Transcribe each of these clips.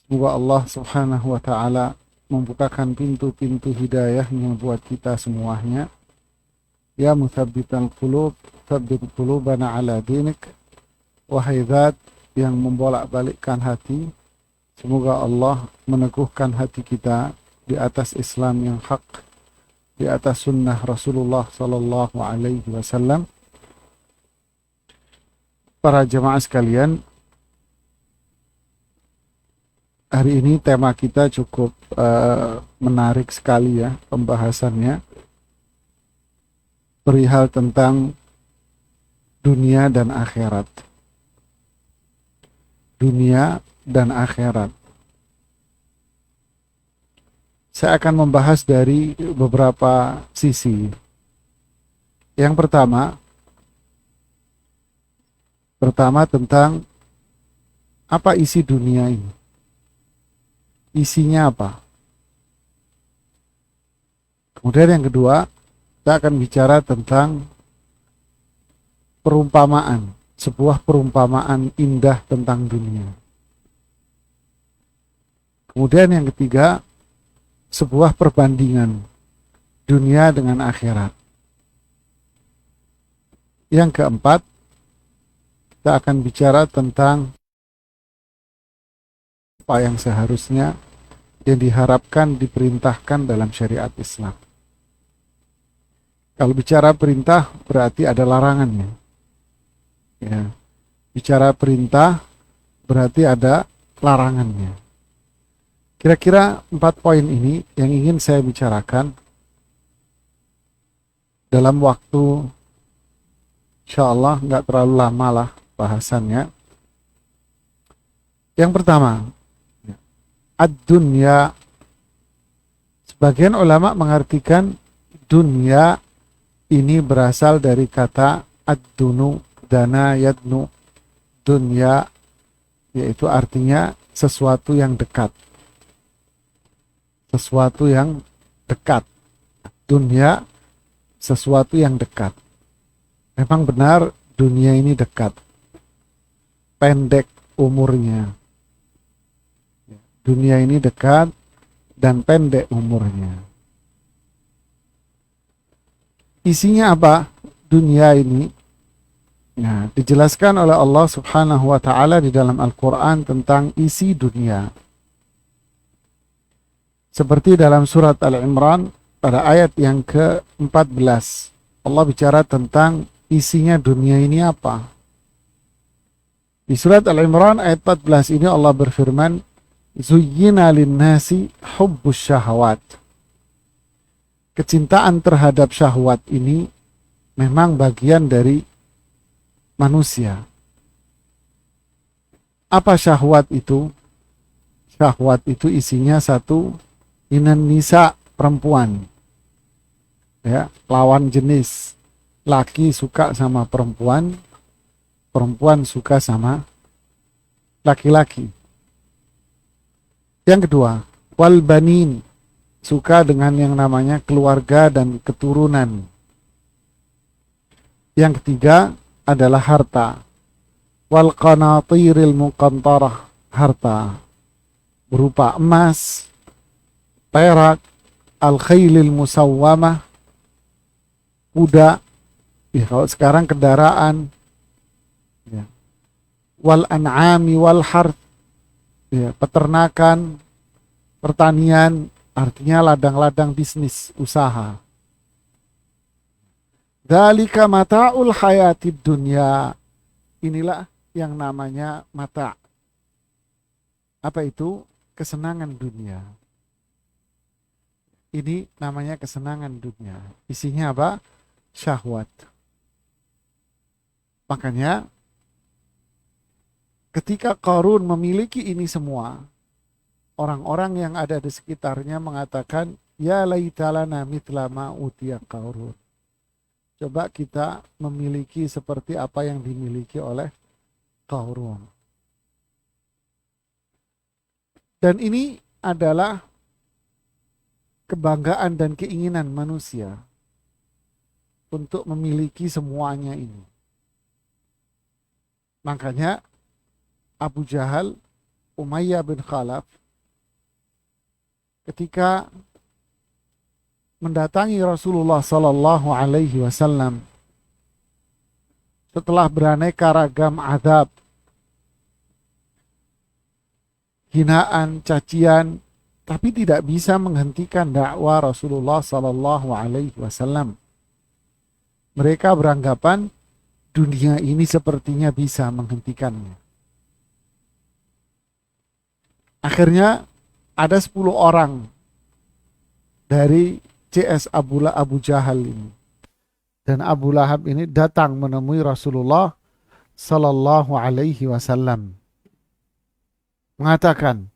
Semoga Allah Subhanahu wa taala membukakan pintu-pintu hidayahnya buat kita semuanya. Ya muthabbital qulub, tsabbit qulubana ala dinik. Wahai zat yang membolak-balikkan hati, semoga Allah meneguhkan hati kita di atas Islam yang hak, di atas sunnah Rasulullah sallallahu alaihi wasallam. Para jemaah sekalian, hari ini tema kita cukup menarik sekali ya pembahasannya, perihal tentang dunia dan akhirat. Dunia dan akhirat. Saya akan membahas dari beberapa sisi. Yang pertama tentang apa isi dunia ini. Isinya apa? Kemudian yang kedua, kita akan bicara tentang perumpamaan, sebuah perumpamaan indah tentang dunia. Kemudian yang ketiga, sebuah perbandingan dunia dengan akhirat. Yang keempat, kita akan bicara tentang apa yang seharusnya yang diharapkan diperintahkan dalam syariat Islam. Kalau bicara perintah berarti ada larangannya. Ya. Bicara perintah berarti ada larangannya. Kira-kira 4 poin ini yang ingin saya bicarakan dalam waktu, insya Allah nggak terlalu lama lah bahasannya. Yang pertama, ad-dunya. Sebagian ulama mengartikan dunya ini berasal dari kata ad-dunu, dana yadnu. Dunya yaitu artinya sesuatu yang dekat. Sesuatu yang dekat. Dunya sesuatu yang dekat. Memang benar dunia ini dekat. Pendek umurnya. Dunia ini dekat dan pendek umurnya. Isinya apa? Dunia ini nah, dijelaskan oleh Allah Subhanahu wa taala di dalam Al-Qur'an tentang isi dunia. Seperti dalam surat Al-Imran pada ayat yang ke-14. Allah bicara tentang isinya dunia ini apa. Di surat Al-Imran ayat 14 ini Allah berfirman, Zuyyina linnasi hubbus syahwat. Kecintaan terhadap syahwat ini memang bagian dari manusia. Apa syahwat itu? Syahwat itu isinya satu, inan nisa, perempuan. Ya, lawan jenis. Laki suka sama perempuan, perempuan suka sama laki-laki. Yang kedua, wal banin, suka dengan yang namanya keluarga dan keturunan. Yang ketiga adalah harta. Wal qanatiril muqantarah, harta berupa emas, perak, al khailil musawwamah, kuda, ya kalau sekarang kendaraan, ya. Wal an'ami wal harth, ya, peternakan, pertanian, artinya ladang-ladang bisnis, usaha. Dzalika mata'ul hayatid dunya. Inilah yang namanya mata'. Apa itu? Kesenangan dunia. Ini namanya kesenangan dunia. Isinya apa? Syahwat. Makanya ketika Qarun memiliki ini semua, orang-orang yang ada di sekitarnya mengatakan, ya laitalana mithla ma utiya Qarun. Coba kita memiliki seperti apa yang dimiliki oleh Qarun. Dan ini adalah kebanggaan dan keinginan manusia untuk memiliki semuanya ini. Makanya Abu Jahal Umayyah bin Khalaf ketika mendatangi Rasulullah Sallallahu Alaihi Wasallam setelah beraneka ragam azab, hinaan, cacian, tapi tidak bisa menghentikan dakwah Rasulullah Sallallahu Alaihi Wasallam. Mereka beranggapan dunia ini sepertinya bisa menghentikannya. Akhirnya ada 10 orang dari CS Abu Jahal ini. Dan Abu Lahab ini datang menemui Rasulullah Sallallahu Alaihi Wasallam. Mengatakan,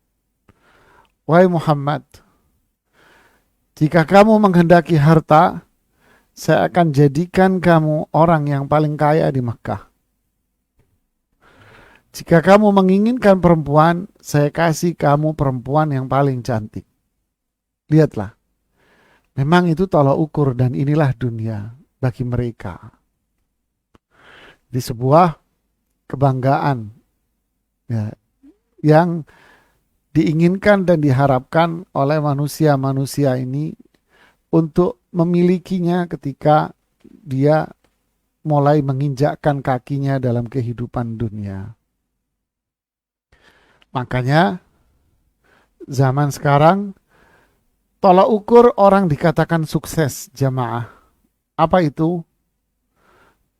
"Wahai Muhammad, jika kamu menghendaki harta, saya akan jadikan kamu orang yang paling kaya di Mekah. Jika kamu menginginkan perempuan, saya kasih kamu perempuan yang paling cantik." Lihatlah, memang itu tolak ukur dan inilah dunia bagi mereka. Di sebuah kebanggaan ya, yang diinginkan dan diharapkan oleh manusia-manusia ini untuk memilikinya ketika dia mulai menginjakkan kakinya dalam kehidupan dunia. Makanya zaman sekarang tolak ukur orang dikatakan sukses, jamaah. Apa itu?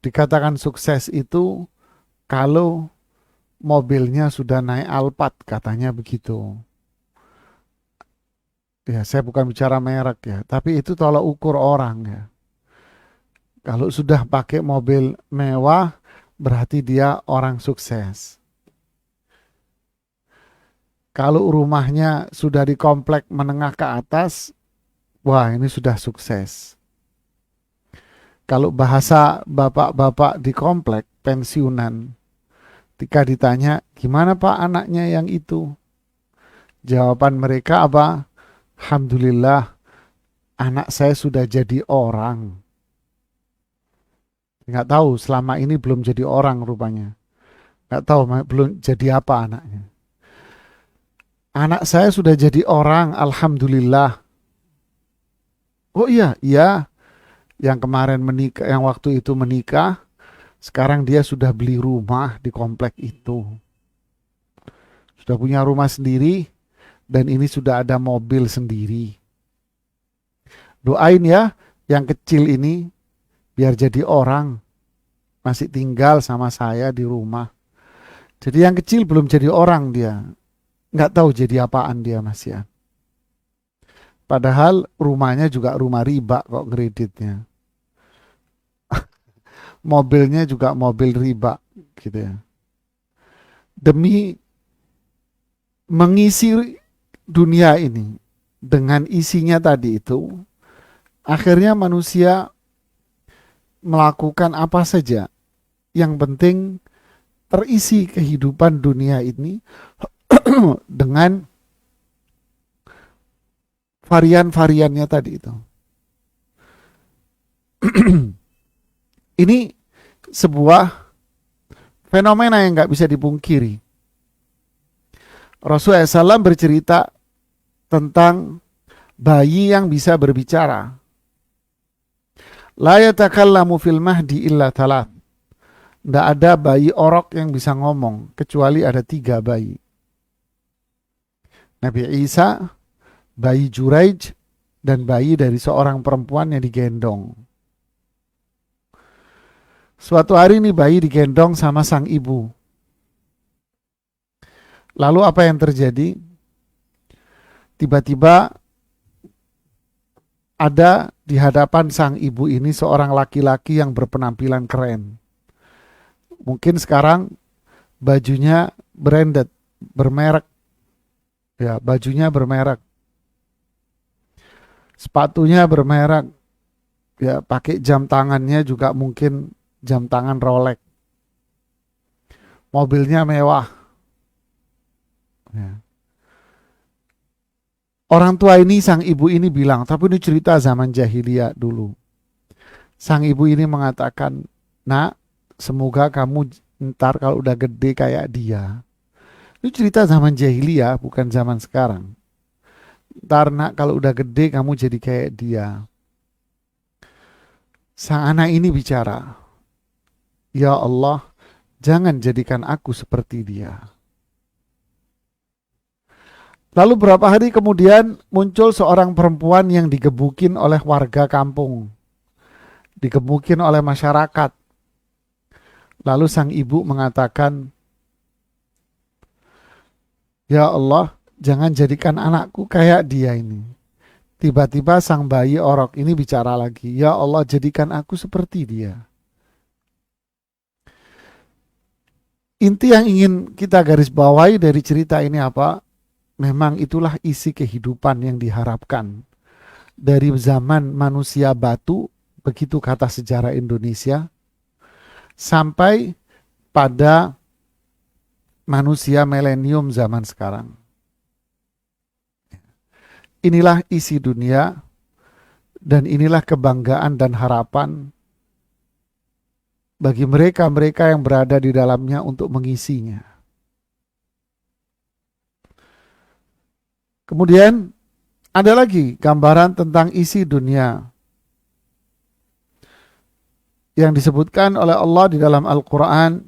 Dikatakan sukses itu kalau mobilnya sudah naik Alphard, katanya begitu. Ya, saya bukan bicara merek ya, tapi itu tolak ukur orang ya. Kalau sudah pakai mobil mewah, berarti dia orang sukses. Kalau rumahnya sudah di komplek menengah ke atas, wah ini sudah sukses. Kalau bahasa bapak-bapak di komplek pensiunan, ketika ditanya, gimana Pak anaknya yang itu? Jawaban mereka apa? Alhamdulillah, anak saya sudah jadi orang. Nggak tahu, selama ini belum jadi orang rupanya. Nggak tahu, belum jadi apa anaknya. Anak saya sudah jadi orang, Alhamdulillah. Oh iya, iya. Yang kemarin menikah, yang waktu itu menikah, sekarang dia sudah beli rumah di komplek itu. Sudah punya rumah sendiri, dan ini sudah ada mobil sendiri. Doain ya, yang kecil ini, biar jadi orang. Masih tinggal sama saya di rumah. Jadi yang kecil belum jadi orang dia. Nggak tahu jadi apaan dia Mas ya. Padahal rumahnya juga rumah riba kok kreditnya. Mobilnya juga mobil riba gitu ya. Demi mengisi dunia ini dengan isinya tadi itu, akhirnya manusia melakukan apa saja. Yang penting terisi kehidupan dunia ini dengan varian-variannya tadi itu. Ini sebuah fenomena yang nggak bisa dipungkiri. Rasulullah SAW bercerita tentang bayi yang bisa berbicara. La yatakallamu fil mahdi illa talat. Tidak ada bayi orok yang bisa ngomong, kecuali ada 3 bayi. Nabi Isa, bayi Juraij, dan bayi dari seorang perempuan yang digendong. Suatu hari ini bayi digendong sama sang ibu. Lalu apa yang terjadi? Tiba-tiba ada di hadapan sang ibu ini seorang laki-laki yang berpenampilan keren. Mungkin sekarang bajunya branded, bermerek. Ya, bajunya bermerek. Sepatunya bermerek. Ya, pakai jam tangannya juga mungkin jam tangan Rolex. Mobilnya mewah. Ya. Orang tua ini, sang ibu ini bilang, tapi ini cerita zaman jahiliyah dulu. Sang ibu ini mengatakan, "Nak, semoga kamu ntar kalau udah gede kayak dia. Itu cerita zaman jahiliyah, bukan zaman sekarang. Ntar nak kalau udah gede kamu jadi kayak dia. Sang anak ini bicara, ya Allah, jangan jadikan aku seperti dia. Lalu berapa hari kemudian muncul seorang perempuan yang digebukin oleh warga kampung, digebukin oleh masyarakat. Lalu sang ibu mengatakan, ya Allah, jangan jadikan anakku kayak dia ini. Tiba-tiba sang bayi orok ini bicara lagi, ya Allah, jadikan aku seperti dia. Inti yang ingin kita garis bawahi dari cerita ini apa? Memang itulah isi kehidupan yang diharapkan. Dari zaman manusia batu, begitu kata sejarah Indonesia, sampai pada manusia milenium zaman sekarang. Inilah isi dunia dan inilah kebanggaan dan harapan bagi mereka-mereka yang berada di dalamnya untuk mengisinya. Kemudian ada lagi gambaran tentang isi dunia yang disebutkan oleh Allah di dalam Al-Quran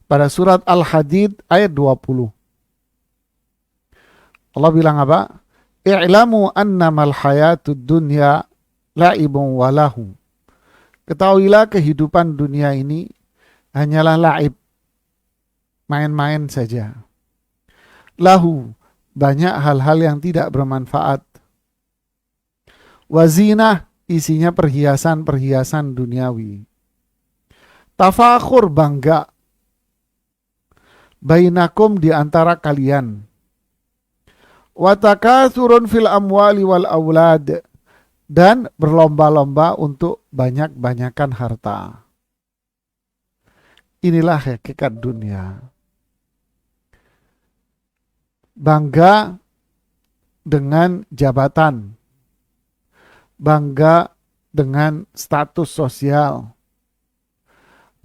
pada surat Al-Hadid ayat 20. Allah bilang apa? I'lamu annamal hayatud dunya la'ibun walahu. Ketahuilah kehidupan dunia ini hanyalah la'ib, main-main saja. Lahu, banyak hal-hal yang tidak bermanfaat. Wazinah, isinya perhiasan-perhiasan duniawi. Tafakhur, bangga. Bainakum, di antara kalian. Watakathurun fil amwali wal aulad, dan berlomba-lomba untuk banyak-banyakan harta. Inilah hakikat dunia. Bangga dengan jabatan, bangga dengan status sosial,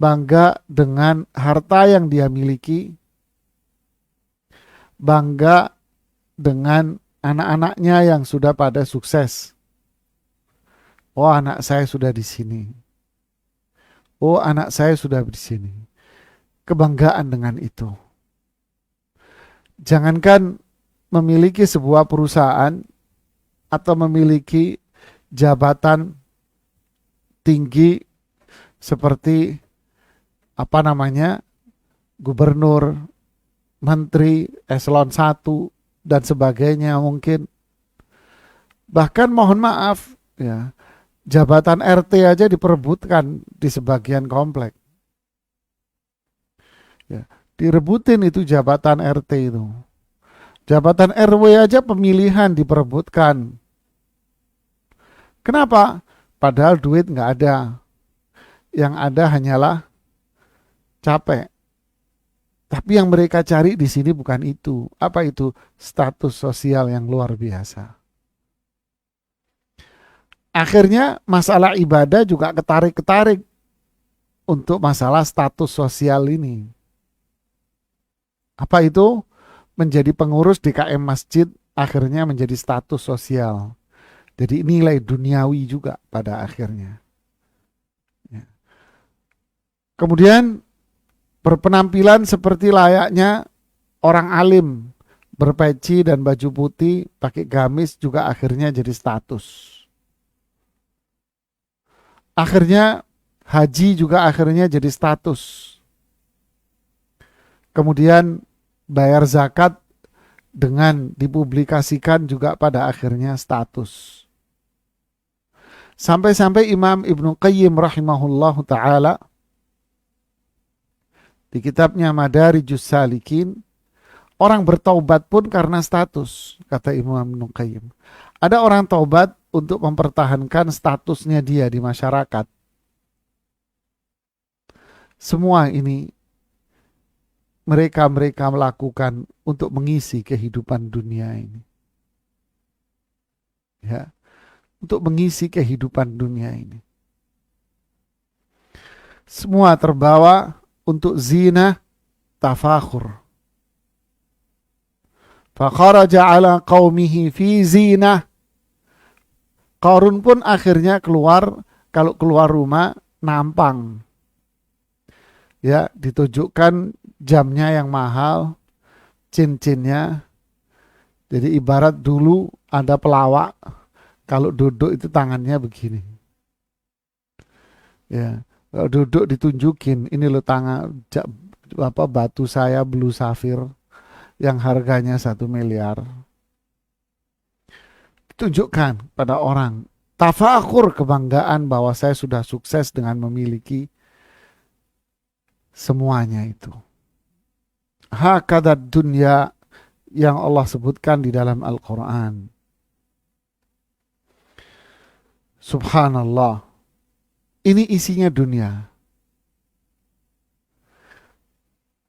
bangga dengan harta yang dia miliki, bangga dengan anak-anaknya yang sudah pada sukses. Oh, anak saya sudah di sini. Oh, anak saya sudah di sini. Kebanggaan dengan itu. Jangankan memiliki sebuah perusahaan atau memiliki jabatan tinggi seperti gubernur, menteri, eselon 1 dan sebagainya mungkin. Bahkan mohon maaf ya, jabatan RT aja diperebutkan di sebagian komplek. Ya, direbutin itu jabatan RT itu. Jabatan RW aja pemilihan diperebutkan. Kenapa? Padahal duit nggak ada. Yang ada hanyalah capek. Tapi yang mereka cari di sini bukan itu. Apa itu? Status sosial yang luar biasa. Akhirnya masalah ibadah juga ketarik-ketarik untuk masalah status sosial ini. Apa itu? Menjadi pengurus DKM masjid akhirnya menjadi status sosial. Jadi nilai duniawi juga pada akhirnya. Ya. Kemudian berpenampilan seperti layaknya orang alim, berpeci dan baju putih, pakai gamis juga akhirnya jadi status. Akhirnya haji juga akhirnya jadi status. Kemudian bayar zakat dengan dipublikasikan juga pada akhirnya status. Sampai-sampai Imam Ibnu Qayyim rahimahullahu ta'ala di kitabnya Madarijus Salikin, orang bertaubat pun karena status, kata Imam Ibnu Qayyim. Ada orang taubat untuk mempertahankan statusnya dia di masyarakat. Semua ini mereka melakukan untuk mengisi kehidupan dunia ini. Ya, untuk mengisi kehidupan dunia ini. Semua terbawa untuk zina, tafakhur. Fakharaja ala qaumihi fi zinah. Qarun pun akhirnya keluar, kalau keluar rumah nampang. Ya, ditunjukkan jamnya yang mahal, cincinnya. Jadi ibarat dulu ada pelawak, kalau duduk itu tangannya begini. Ya, kalau duduk ditunjukin, ini lo tangan batu saya blue sapphire yang harganya 1 miliar. Tunjukkan pada orang. Tafakur, kebanggaan bahwa saya sudah sukses dengan memiliki semuanya itu. Hakadat dunya yang Allah sebutkan di dalam Al-Quran. Subhanallah. Ini isinya dunia.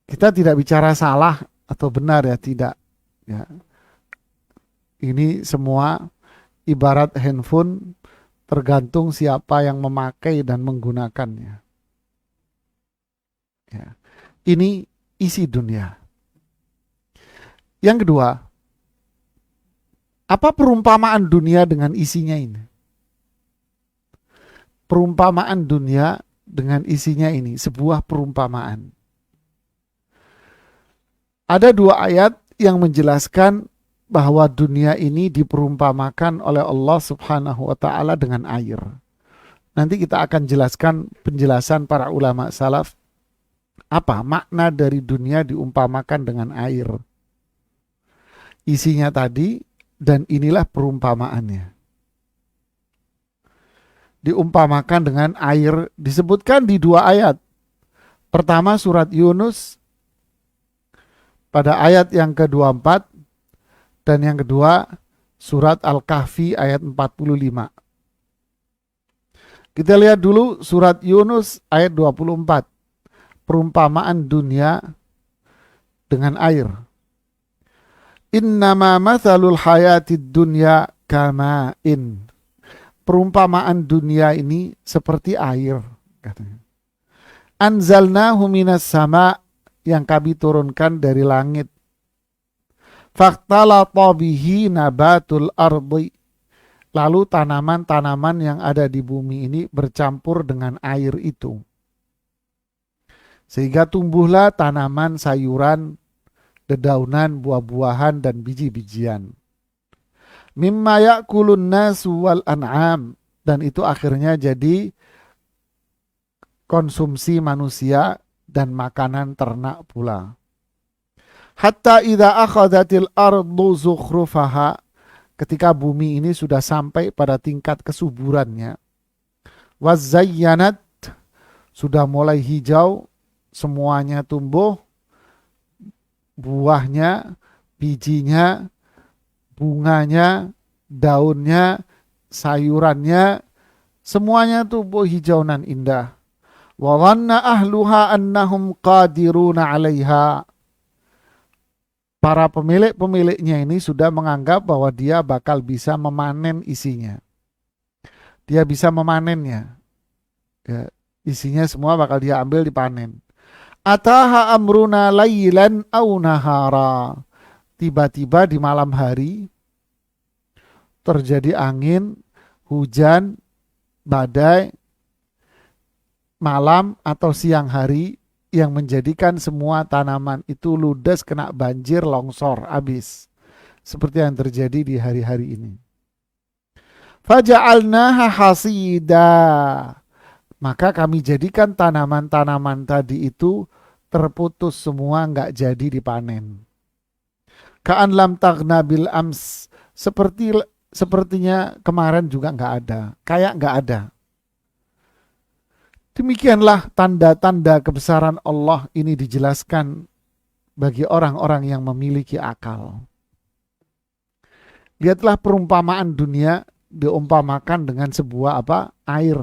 Kita tidak bicara salah atau benar ya, tidak. Ya. Ini semua ibarat handphone, tergantung siapa yang memakai dan menggunakannya. Ya. Ini isi dunia. Yang kedua, apa perumpamaan dunia dengan isinya ini? Perumpamaan dunia dengan isinya ini, sebuah perumpamaan. Ada 2 ayat yang menjelaskan bahwa dunia ini diperumpamakan oleh Allah Subhanahu wa taala dengan air. Nanti kita akan jelaskan penjelasan para ulama salaf apa makna dari dunia diumpamakan dengan air. Isinya tadi, dan inilah perumpamaannya. Diumpamakan dengan air, disebutkan di 2 ayat. Pertama surat Yunus pada ayat yang ke-24, dan yang kedua surat Al-Kahfi ayat 45. Kita lihat dulu surat Yunus ayat 24. Perumpamaan dunia dengan air. Innama mathalul hayatid dunya kama'in. Perumpamaan dunia ini seperti air, katanya. Anzalnahu minas sama, yang kami turunkan dari langit. Faktalata bihi nabatul ardi. Lalu tanaman-tanaman yang ada di bumi ini bercampur dengan air itu. Sehingga tumbuhlah tanaman sayuran, dedaunan, buah-buahan, dan biji-bijian. Mimma ya'kulun nasu wal an'am. Dan itu akhirnya jadi konsumsi manusia dan makanan ternak pula. Hatta idza akhadhatil ardu zukhrufaha, ketika bumi ini sudah sampai pada tingkat kesuburannya. Wazayyanat, sudah mulai hijau, semuanya tumbuh, buahnya, bijinya, bunganya, daunnya, sayurannya, semuanya tumbuh hijau nan indah. Wa dhanna ahluha annahum qadiruna 'alaiha. Para pemiliknya ini sudah menganggap bahwa dia bakal bisa memanen isinya. Dia bisa memanennya. Ya, isinya semua bakal dia ambil dipanen. Ataha amruna laylan aw nahara. Tiba-tiba di malam hari terjadi angin, hujan, badai, malam atau siang hari, yang menjadikan semua tanaman itu ludes, kena banjir, longsor, habis. Seperti yang terjadi di hari-hari ini. Faja'alnaha hasida. Maka kami jadikan tanaman-tanaman tadi itu terputus semua, nggak jadi dipanen. Ka'an lam taghna bil ams. Sepertinya kemarin juga nggak ada. Kayak nggak ada. Demikianlah tanda-tanda kebesaran Allah ini dijelaskan bagi orang-orang yang memiliki akal. Lihatlah perumpamaan dunia diumpamakan dengan sebuah air.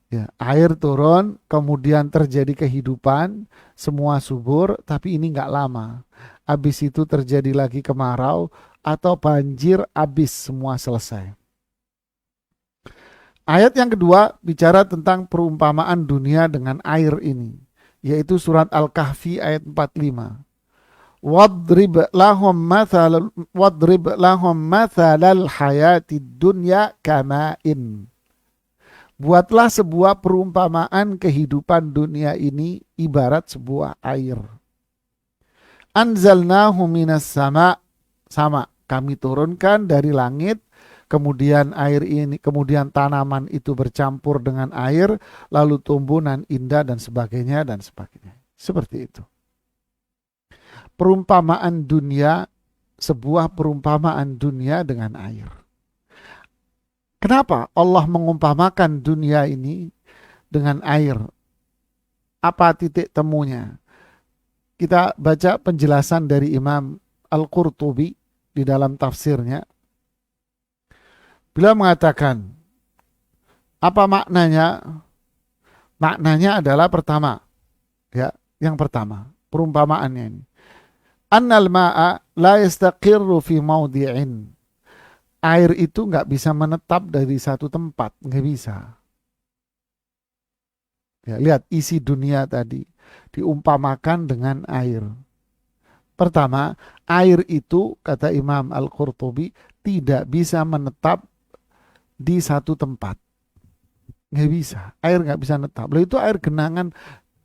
Ya, air turun, kemudian terjadi kehidupan, semua subur, tapi ini nggak lama. Habis itu terjadi lagi kemarau atau banjir, habis semua selesai. Ayat yang kedua bicara tentang perumpamaan dunia dengan air ini, yaitu surat Al-Kahfi ayat 45. Wadrib lahum mathalal hayatid dunya kama'in. Buatlah sebuah perumpamaan kehidupan dunia ini ibarat sebuah air. Anzalnahu minas sama kami turunkan dari langit, kemudian air ini, kemudian tanaman itu bercampur dengan air, lalu tumbuhan indah dan sebagainya dan sebagainya. Seperti itu. Perumpamaan dunia, sebuah perumpamaan dunia dengan air. Kenapa Allah mengumpamakan dunia ini dengan air? Apa titik temunya? Kita baca penjelasan dari Imam Al-Qurtubi di dalam tafsirnya. Beliau mengatakan, apa maknanya? Maknanya adalah pertama, ya, yang pertama, perumpamaannya ini. Annal ma'a la yastaqirru fi mawdi'in. Air itu nggak bisa menetap dari satu tempat, nggak bisa. Ya, lihat isi dunia tadi diumpamakan dengan air. Pertama, air itu kata Imam Al-Qurtubi tidak bisa menetap di satu tempat. Nggak bisa, air nggak bisa menetap. Lalu itu air genangan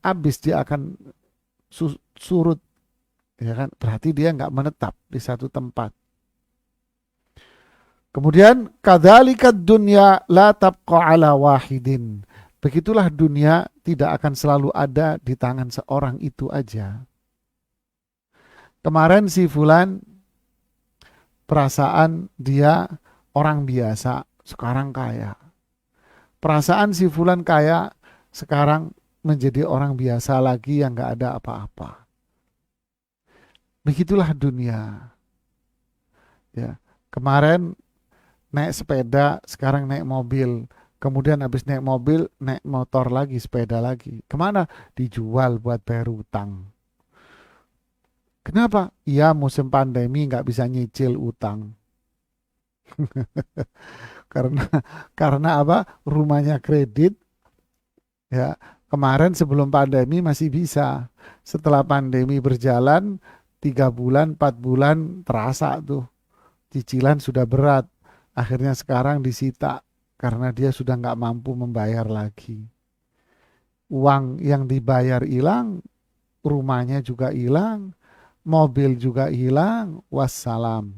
habis dia akan surut, ya kan? Berarti dia nggak menetap di satu tempat. Kemudian kadzalika dunya la tabqa ala wahidin. Begitulah dunia tidak akan selalu ada di tangan seorang itu aja. Kemarin si fulan perasaan dia orang biasa, sekarang kaya. Perasaan si fulan kaya, sekarang menjadi orang biasa lagi yang gak ada apa-apa. Begitulah dunia. Ya, kemarin naik sepeda, sekarang naik mobil. Kemudian habis naik mobil, naik motor lagi, sepeda lagi. Kemana? Dijual buat bayar utang. Kenapa? Ya musim pandemi nggak bisa nyicil utang. karena karena apa? Rumahnya kredit. Ya, kemarin sebelum pandemi masih bisa. Setelah pandemi berjalan 3 bulan, 4 bulan terasa tuh cicilan sudah berat. Akhirnya sekarang disita karena dia sudah nggak mampu membayar lagi. Uang yang dibayar hilang, rumahnya juga hilang, mobil juga hilang, wassalam.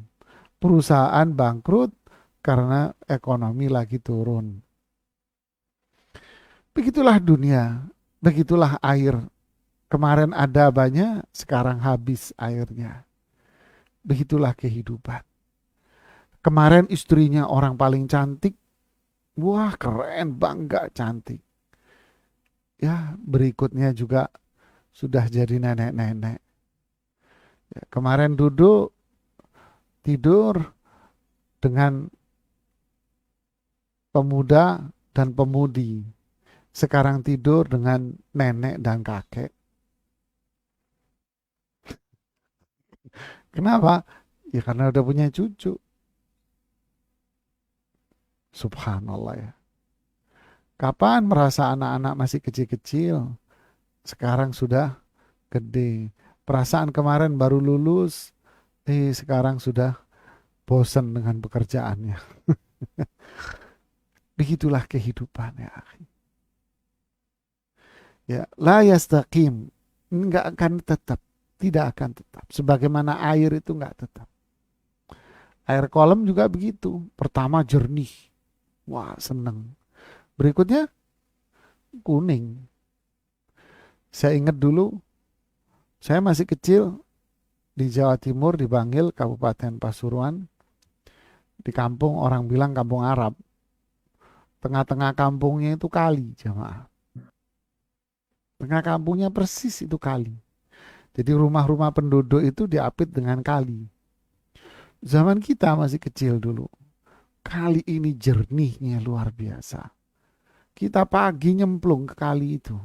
Perusahaan bangkrut karena ekonomi lagi turun. Begitulah dunia, begitulah air. Kemarin ada banyak, sekarang habis airnya. Begitulah kehidupan. Kemarin istrinya orang paling cantik, wah keren, bangga, cantik. Ya berikutnya juga sudah jadi nenek-nenek. Ya, kemarin duduk, tidur dengan pemuda dan pemudi. Sekarang tidur dengan nenek dan kakek. Kenapa? Ya karena udah punya cucu. Subhanallah ya. Kapan merasa anak-anak masih kecil-kecil, sekarang sudah gede. Perasaan kemarin baru lulus, sekarang sudah bosan dengan pekerjaannya. Begitulah kehidupan ya. Ya, la yastaqim, enggak akan tetap, tidak akan tetap. Sebagaimana air itu enggak tetap. Air kolam juga begitu. Pertama jernih, wah seneng. Berikutnya kuning. Saya ingat dulu, saya masih kecil di Jawa Timur, di Bangil, Kabupaten Pasuruan. Di kampung orang bilang kampung Arab. Tengah-tengah kampungnya itu kali, jamaah. Tengah kampungnya persis itu kali. Jadi rumah-rumah penduduk itu diapit dengan kali. Zaman kita masih kecil dulu. Kali ini jernihnya luar biasa. Kita pagi nyemplung ke kali itu.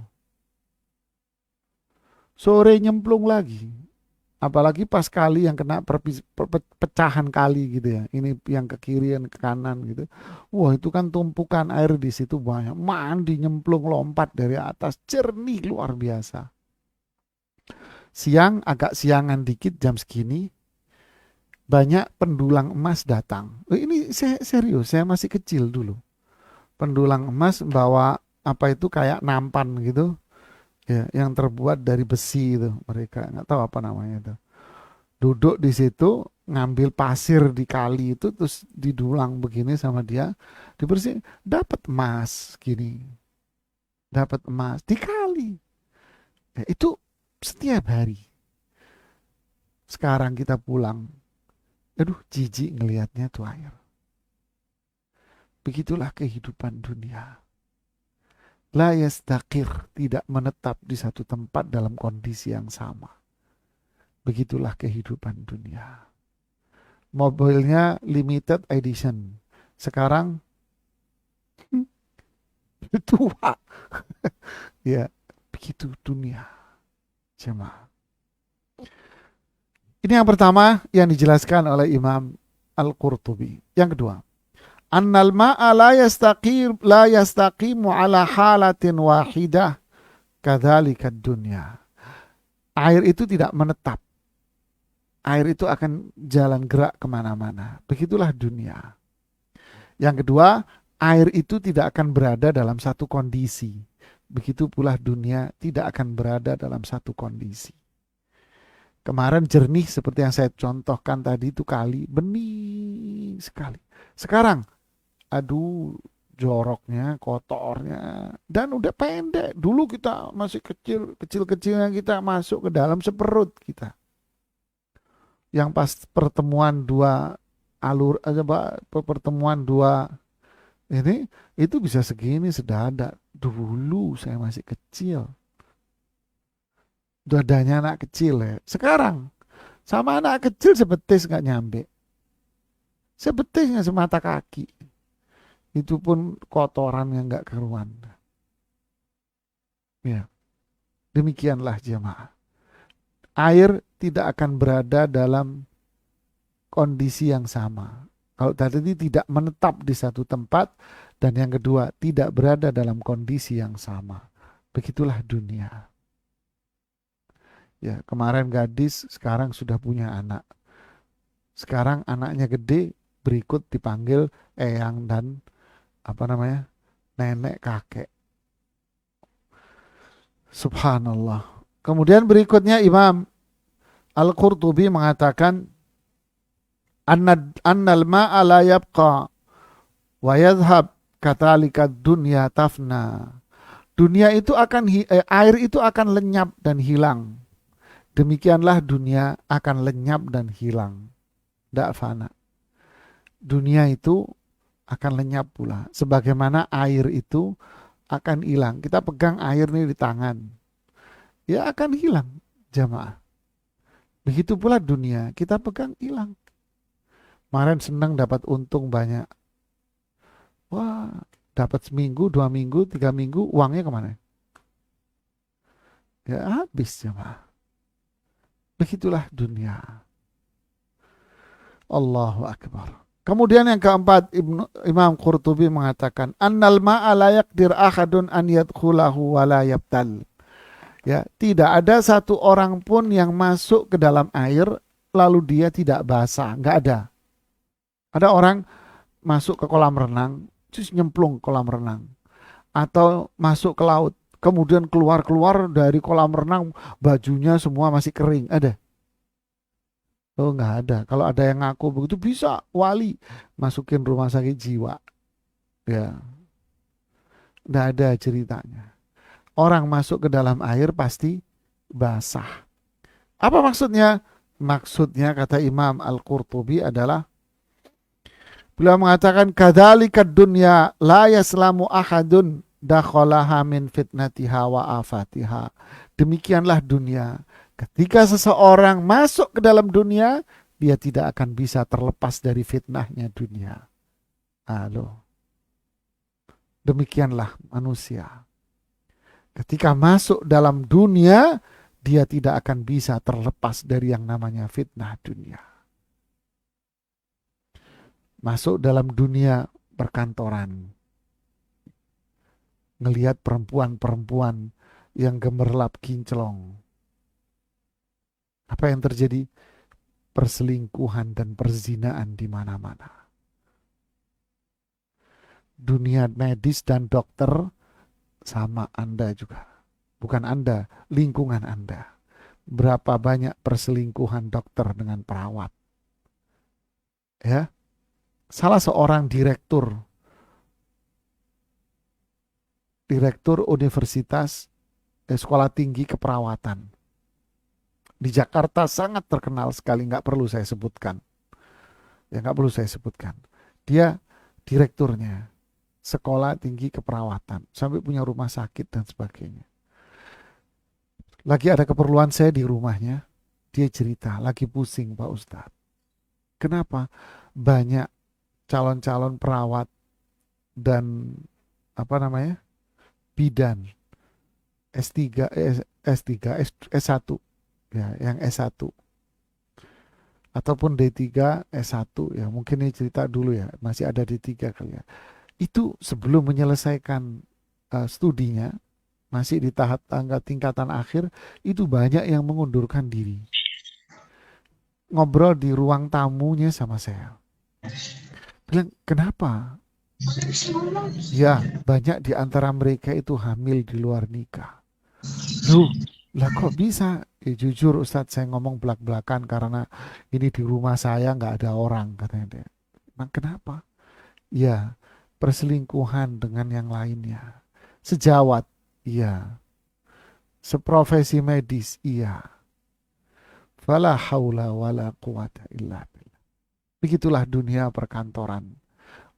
Sore nyemplung lagi. Apalagi pas kali yang kena pecahan kali gitu ya. Ini yang ke kiri, yang ke kanan gitu. Wah itu kan tumpukan air di situ banyak. Mandi, nyemplung, lompat dari atas. Jernih luar biasa. Siang, agak siangan dikit jam segini, banyak pendulang emas datang. Ini saya serius, saya masih kecil dulu. Pendulang emas bawa apa itu kayak nampan gitu, ya, yang terbuat dari besi itu. Mereka nggak tahu apa namanya itu. Duduk di situ, ngambil pasir di kali itu, terus didulang begini sama dia, dibersihin, dapat emas gini, dapat emas di kali. Ya, itu setiap hari. Sekarang kita pulang, aduh jijik ngelihatnya tuh air. Begitulah kehidupan dunia. La yastaqir, tidak menetap di satu tempat dalam kondisi yang sama. Begitulah kehidupan dunia. Mobilnya limited edition. Sekarang tua. Ya, begitu dunia. Jemaah. Ini yang pertama yang dijelaskan oleh Imam Al-Qurtubi. Yang kedua, annal ma'a la yastaqimu ala halatin wahidah kadzalika dunya. Air itu tidak menetap. Air itu akan jalan gerak kemana-mana. Begitulah dunia. Yang kedua, air itu tidak akan berada dalam satu kondisi. Begitu pula dunia tidak akan berada dalam satu kondisi. Kemarin jernih seperti yang saya contohkan tadi itu kali, bening sekali. Sekarang, aduh, joroknya, kotornya, dan udah pendek. Dulu kita masih kecil, kecil-kecilnya kita masuk ke dalam seperut kita. Yang pas pertemuan dua alur aja, pertemuan dua ini itu bisa segini sedadak. Dulu saya masih kecil. Dadanya anak kecil ya. Sekarang sama anak kecil sebetis nggak nyampe. Sebetis nggak semata kaki. Itu pun kotoran yang nggak keruan. Ya, demikianlah jemaah. Air tidak akan berada dalam kondisi yang sama. Kalau tadi tidak menetap di satu tempat, dan yang kedua tidak berada dalam kondisi yang sama. Begitulah dunia. Ya, kemarin gadis, sekarang sudah punya anak. Sekarang anaknya gede, berikut dipanggil eyang dan apa namanya? Nenek kakek. Subhanallah. Kemudian berikutnya Imam Al-Qurtubi mengatakan annal ma'a la yabqa wa yadhhab katalika dunya tafna. Dunia itu akan air itu akan lenyap dan hilang. Demikianlah dunia akan lenyap dan hilang. Tidak fana. Dunia itu akan lenyap pula. Sebagaimana air itu akan hilang. Kita pegang air nih di tangan. Ya akan hilang, jamaah. Begitu pula dunia. Kita pegang hilang. Kemarin senang dapat untung banyak. Wah, dapat seminggu, 2 minggu, 3 minggu, uangnya kemana? Ya habis jemaah. Begitulah dunia. Allahu Akbar. Kemudian yang keempat, Imam Qurtubi mengatakan, annal ma'a la yaqdir ahadun an yadkhulahu wa la yabtal. Ya, tidak ada satu orang pun yang masuk ke dalam air lalu dia tidak basah, enggak ada. Ada orang masuk ke kolam renang, terus nyemplung kolam renang. Atau masuk ke laut, kemudian keluar dari kolam renang, bajunya semua masih kering. Ada? Oh nggak ada. Kalau ada yang ngaku begitu bisa wali masukin rumah sakit jiwa. Ya, nggak ada ceritanya. Orang masuk ke dalam air pasti basah. Apa maksudnya? Maksudnya kata Imam Al-Qurtubi adalah beliau mengatakan kadzalika dunya la yaslamu ahadun dakhalaha min fitnatiha wa afatiha. Demikianlah dunia. Ketika seseorang masuk ke dalam dunia, dia tidak akan bisa terlepas dari fitnahnya dunia. Halo. Demikianlah manusia. Ketika masuk dalam dunia, dia tidak akan bisa terlepas dari yang namanya fitnah dunia. Masuk dalam dunia perkantoran. Ngelihat perempuan-perempuan yang gemerlap kinclong. Apa yang terjadi? Perselingkuhan dan perzinaan di mana-mana. Dunia medis dan dokter sama Anda juga. Bukan Anda, lingkungan Anda. Berapa banyak perselingkuhan dokter dengan perawat? Ya, salah seorang direktur universitas sekolah tinggi keperawatan di Jakarta sangat terkenal sekali, nggak perlu saya sebutkan. Ya nggak perlu saya sebutkan. Dia direkturnya sekolah tinggi keperawatan sampai punya rumah sakit dan sebagainya. Lagi ada keperluan saya di rumahnya, dia cerita lagi pusing Pak Ustadz. Kenapa? Banyak calon-calon perawat dan apa namanya bidan S3, S3, S1 ya, yang S1 ataupun D3, S1 ya, mungkin ini cerita dulu ya, masih ada D3 kali ya. Itu sebelum menyelesaikan studinya, masih di tahap tingkatan akhir, itu banyak yang mengundurkan diri. Ngobrol di ruang tamunya sama saya. Bilang, kenapa? Ya, banyak di antara mereka itu hamil di luar nikah. Loh, lah kok bisa? Jujur Ustadz, saya ngomong belak-belakan karena ini di rumah saya nggak ada orang, katanya dia. Nah, kenapa? Ya, perselingkuhan dengan yang lainnya. Sejawat, iya. Seprofesi medis, iya. Fala haula wala quwata illa billah. Begitulah dunia perkantoran.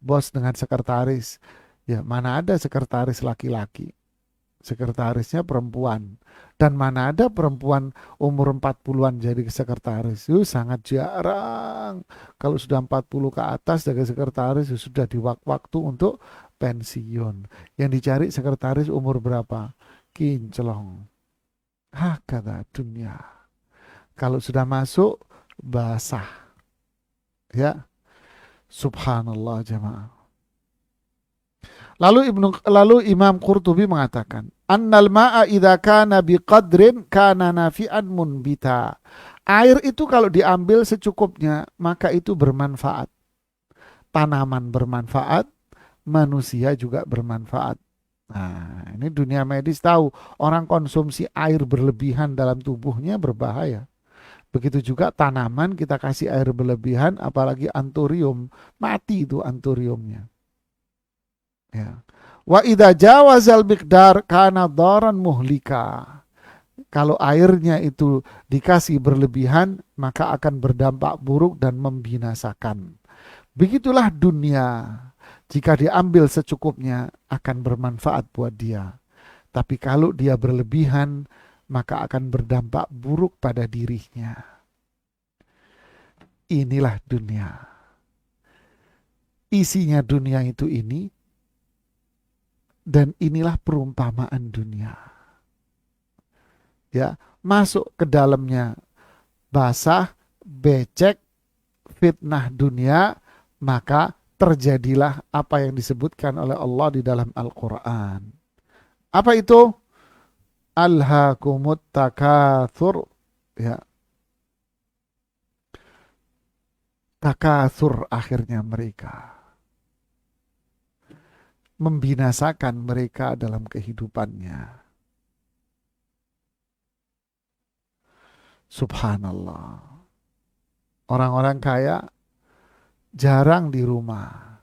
Bos dengan sekretaris. Ya, mana ada sekretaris laki-laki? Sekretarisnya perempuan. Dan mana ada perempuan umur 40-an jadi sekretaris? Itu sangat jarang. Kalau sudah 40 ke atas jadi sekretaris sudah di waktu untuk pensiun. Yang dicari sekretaris umur berapa? Kinclong. Hakata dunia. Kalau sudah masuk basah. Ya, subhanallah jamaah. Lalu Imam Qurtubi mengatakan, annal ma'a idza kana biqadrin kana nafi'an munbita. Air itu kalau diambil secukupnya, maka itu bermanfaat. Tanaman bermanfaat, manusia juga bermanfaat. Nah, ini dunia medis tahu, orang konsumsi air berlebihan dalam tubuhnya berbahaya. Begitu juga tanaman kita kasih air berlebihan, apalagi anturium, mati itu anturiumnya. Ya. Wa idza jawazal miqdar kana dharan muhlika. Kalau airnya itu dikasih berlebihan, maka akan berdampak buruk dan membinasakan. Begitulah dunia. Jika diambil secukupnya akan bermanfaat buat dia. Tapi kalau dia berlebihan, maka akan berdampak buruk pada dirinya. Inilah dunia. Isinya dunia itu ini. Dan inilah perumpamaan dunia. Ya, masuk ke dalamnya basah, becek, fitnah dunia, maka terjadilah apa yang disebutkan oleh Allah di dalam Al-Quran. Apa itu? Alhaakumut takatsur. Ya. Takatsur akhirnya mereka. Membinasakan mereka dalam kehidupannya. Subhanallah. Orang-orang kaya jarang di rumah.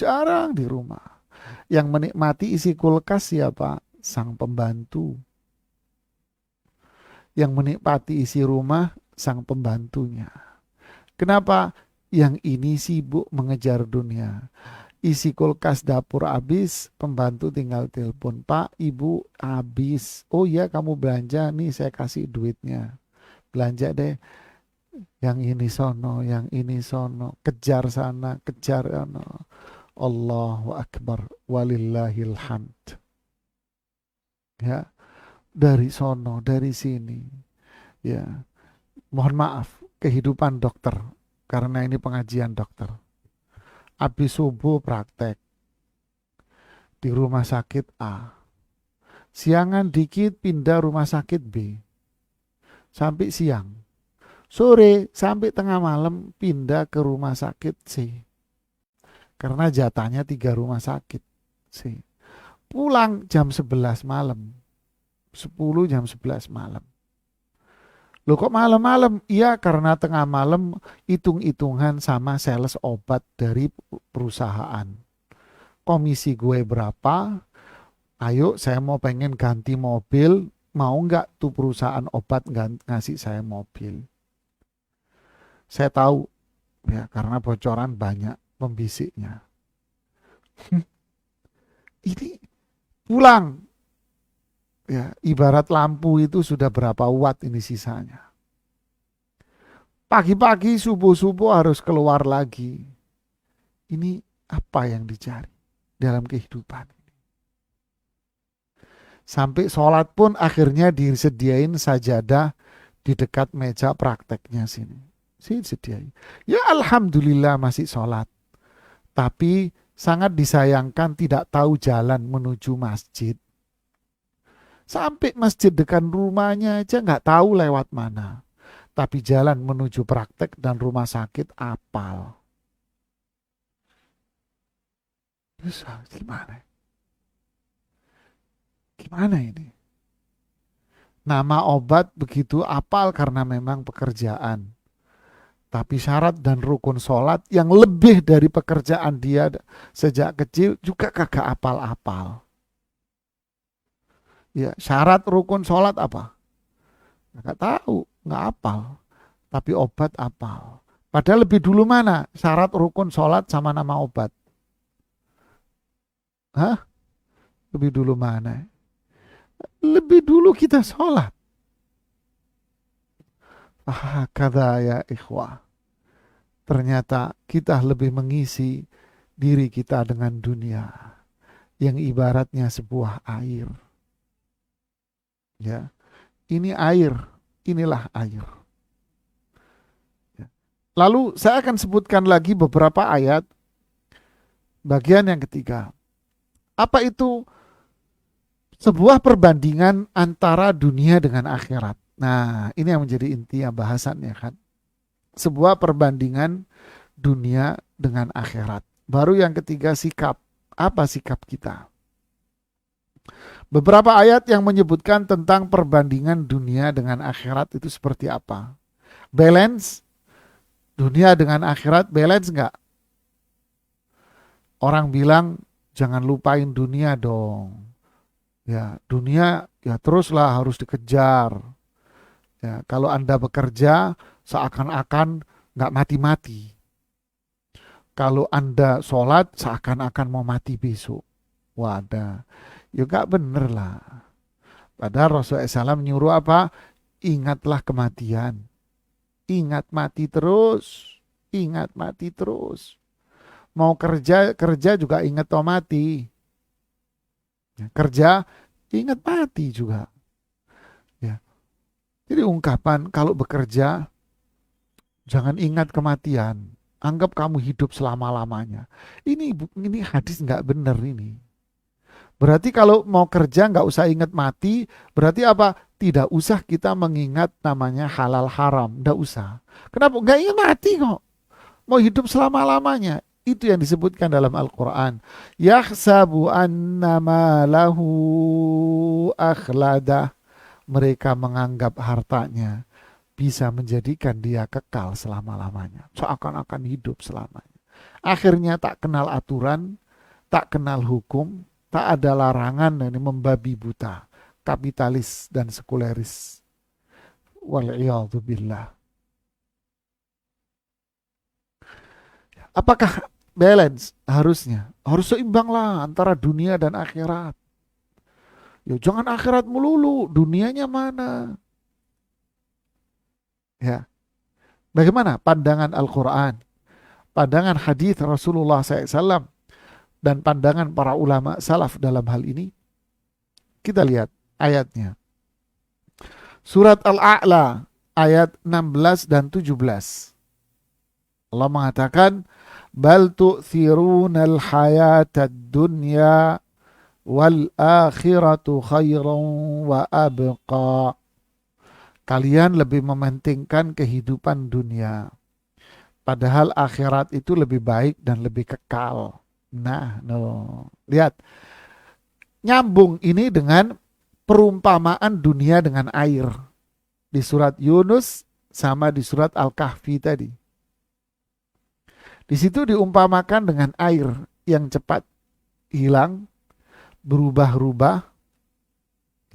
Jarang di rumah. Yang menikmati isi kulkas siapa? Sang pembantu. Yang menikmati isi rumah, sang pembantunya. Kenapa? Yang ini sibuk mengejar dunia. Isi kulkas dapur habis, pembantu tinggal telepon, Pak, Ibu habis. Oh iya kamu belanja, nih saya kasih duitnya. Belanja deh. Yang ini sono, yang ini sono. Kejar sana, kejar sana. Allahu Akbar, walillahil hamd. Ya, dari sono, dari sini. Ya, mohon maaf, kehidupan dokter. Karena ini pengajian dokter. Habis subuh praktek di rumah sakit A. Siangan dikit pindah rumah sakit B. sampai siang. Sore sampai tengah malam pindah ke rumah sakit C. Karena jatahnya 3 rumah sakit C. Pulang jam 11 malam. 10 jam 11 malam. Loh kok malam-malam? Iya karena tengah malam hitung-hitungan sama sales obat dari perusahaan. Komisi gue berapa? Ayo saya mau pengen ganti mobil. Mau nggak tuh perusahaan obat ngasih saya mobil? Saya tahu ya karena bocoran banyak pembisiknya. Ini pulang. Ya, ibarat lampu itu sudah berapa watt ini sisanya. Pagi-pagi subuh-subuh harus keluar lagi. Ini apa yang dicari dalam kehidupan? Sampai sholat pun akhirnya disediain sajadah di dekat meja prakteknya sini. Disediain. Ya alhamdulillah masih sholat. Tapi sangat disayangkan tidak tahu jalan menuju masjid. Sampai masjid dekat rumahnya aja nggak tahu lewat mana. Tapi jalan menuju praktek dan rumah sakit apal. Bisa gimana? Gimana ini? Nama obat begitu apal karena memang pekerjaan. Tapi syarat dan rukun sholat yang lebih dari pekerjaan dia sejak kecil juga kagak apal-apal. Ya, syarat rukun sholat apa? Nggak tahu, nggak apal. Tapi obat apal. Padahal lebih dulu mana syarat rukun sholat sama nama obat? Hah? Lebih dulu mana? Lebih dulu kita sholat. Kata ya ikhwah. Ternyata kita lebih mengisi diri kita dengan dunia yang ibaratnya sebuah air. Ya, ini air, inilah air. Ya. Lalu saya akan sebutkan lagi beberapa ayat bagian yang ketiga. Apa itu? Sebuah perbandingan antara dunia dengan akhirat. Nah, ini yang menjadi inti bahasannya kan. Sebuah perbandingan dunia dengan akhirat. Baru yang ketiga sikap. Apa sikap kita? Beberapa ayat yang menyebutkan tentang perbandingan dunia dengan akhirat itu seperti apa? Balance dunia dengan akhirat, balance enggak? Orang bilang jangan lupain dunia dong. Ya, dunia ya teruslah harus dikejar. Ya, kalau Anda bekerja seakan-akan nggak mati-mati. Kalau Anda sholat seakan-akan mau mati besok. Wadah, ya nggak bener lah. Padahal Rasulullah SAW nyuruh apa? Ingatlah kematian. Ingat mati terus. Ingat mati terus. Mau kerja juga ingat mau mati. Ya, kerja ingat mati juga. Ya. Jadi ungkapan kalau bekerja jangan ingat kematian. Anggap kamu hidup selama-lamanya. Ini hadis nggak benar ini. Berarti kalau mau kerja nggak usah ingat mati. Berarti apa? Tidak usah kita mengingat namanya halal haram. Nggak usah. Kenapa? Nggak ingat mati kok. Mau hidup selama-lamanya. Itu yang disebutkan dalam Al-Quran. Yahsabu annama lahu akhladah. Mereka menganggap hartanya bisa menjadikan dia kekal selama-lamanya. Seakan-akan hidup selamanya. Akhirnya tak kenal aturan, tak kenal hukum, tak ada larangan dan membabi buta. Kapitalis dan sekuleris. Wal'iyadzubillah. Apakah balance? Harusnya. Harus seimbang lah antara dunia dan akhirat. Ya jangan akhirat melulu, dunianya mana? Ya. Bagaimana pandangan Al-Quran? Pandangan hadis Rasulullah SAW dan pandangan para ulama salaf dalam hal ini? Kita lihat ayatnya. Surat Al-A'la ayat 16 dan 17. Allah mengatakan, bal tu'thirunal hayatad dunya wal akhiratu khairan wa abqa. Kalian lebih mementingkan kehidupan dunia. Padahal akhirat itu lebih baik dan lebih kekal. Nah, no. Lihat. Nyambung ini dengan perumpamaan dunia dengan air. Di surat Yunus sama di surat Al-Kahfi tadi. Di situ diumpamakan dengan air yang cepat hilang, berubah-ubah,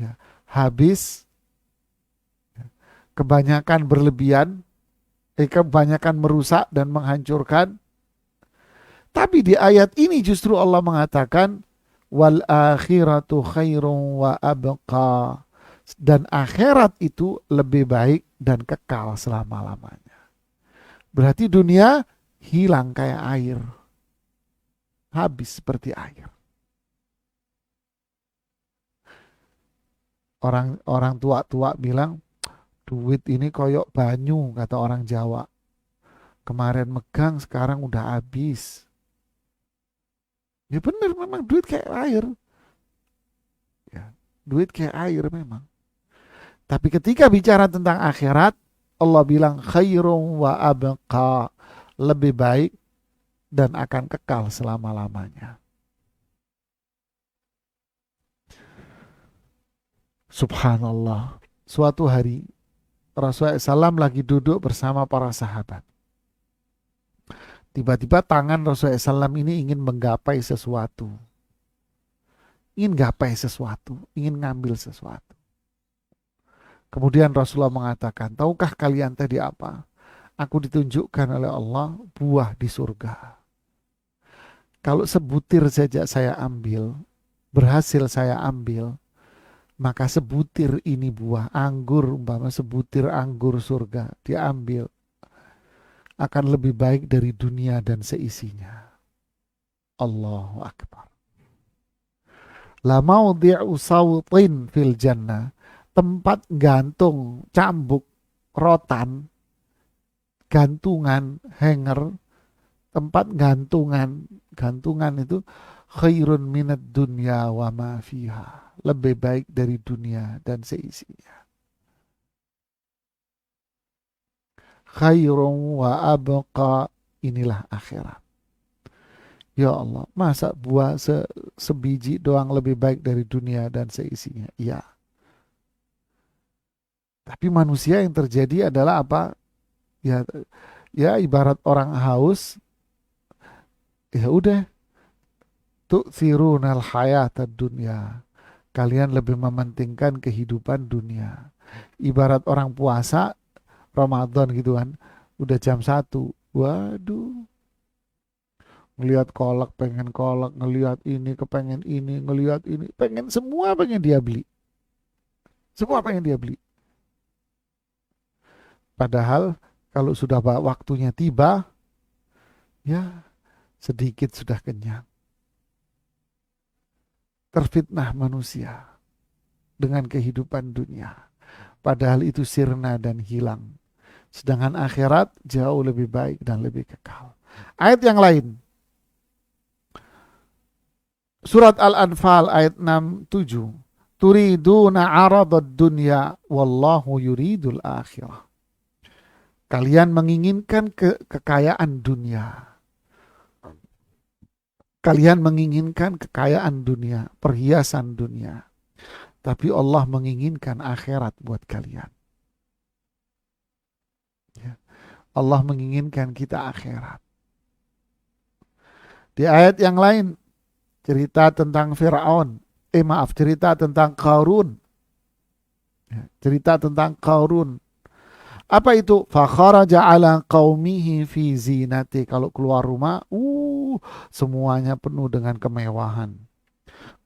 ya, habis, kebanyakan berlebihan, kebanyakan merusak dan menghancurkan. Tapi di ayat ini justru Allah mengatakan wal akhiratu khairun wa abqa, dan akhirat itu lebih baik dan kekal selama-lamanya. Berarti dunia hilang kayak air, habis seperti air. Orang tua-tua bilang duit ini koyok banyu, kata orang Jawa. Kemarin megang, sekarang udah habis. Ya benar, memang duit kayak air. Ya, duit kayak air memang. Tapi ketika bicara tentang akhirat, Allah bilang khairun wa abqa, lebih baik dan akan kekal selama-lamanya. Subhanallah. Suatu hari Rasulullah SAW lagi duduk bersama para sahabat. Tiba-tiba tangan Rasulullah SAW ini ingin menggapai sesuatu. Ingin gapai sesuatu, ingin ngambil sesuatu. Kemudian Rasulullah mengatakan, tahukah kalian tadi apa? Aku ditunjukkan oleh Allah buah di surga. Kalau sebutir saja saya ambil, berhasil saya ambil, maka sebutir ini buah anggur, umpama sebutir anggur surga diambil, akan lebih baik dari dunia dan seisinya. Allahu Akbar. La maudhi'u sawtin fil jannah, tempat gantung cambuk, rotan, gantungan, hanger, tempat gantungan itu khairun minad dunya wa ma fiha, lebih baik dari dunia dan seisinya. Khairun wa abqa, inilah akhirat. Ya Allah, masa buah sebiji doang lebih baik dari dunia dan seisinya? Iya. Tapi manusia yang terjadi adalah apa? Ya ibarat orang haus, ya udah, tu'thirunal hayatad dunya. Kalian lebih mementingkan kehidupan dunia. Ibarat orang puasa Ramadan gitu kan, udah jam 1. Waduh, ngelihat kolak pengen kolak, ngelihat ini kepengen ini, ngelihat ini pengen, semua pengen dia beli. Semua pengen dia beli. Padahal kalau sudah waktunya tiba, ya sedikit sudah kenyang. Terfitnah manusia dengan kehidupan dunia. Padahal itu sirna dan hilang. Sedangkan akhirat jauh lebih baik dan lebih kekal. Ayat yang lain. Surat Al-Anfal ayat 6-7. Turiduna aradad dunya wallahu yuridul akhirah. Kalian menginginkan kekayaan dunia. Kalian menginginkan kekayaan dunia, perhiasan dunia. Tapi Allah menginginkan akhirat buat kalian. Ya. Allah menginginkan kita akhirat. Di ayat yang lain, cerita tentang Fir'aun. Cerita tentang Qarun. Ya, cerita tentang Qarun. Apa itu? Fakharaja ala qaumihi fi zinati. Kalau keluar rumah, semuanya penuh dengan kemewahan.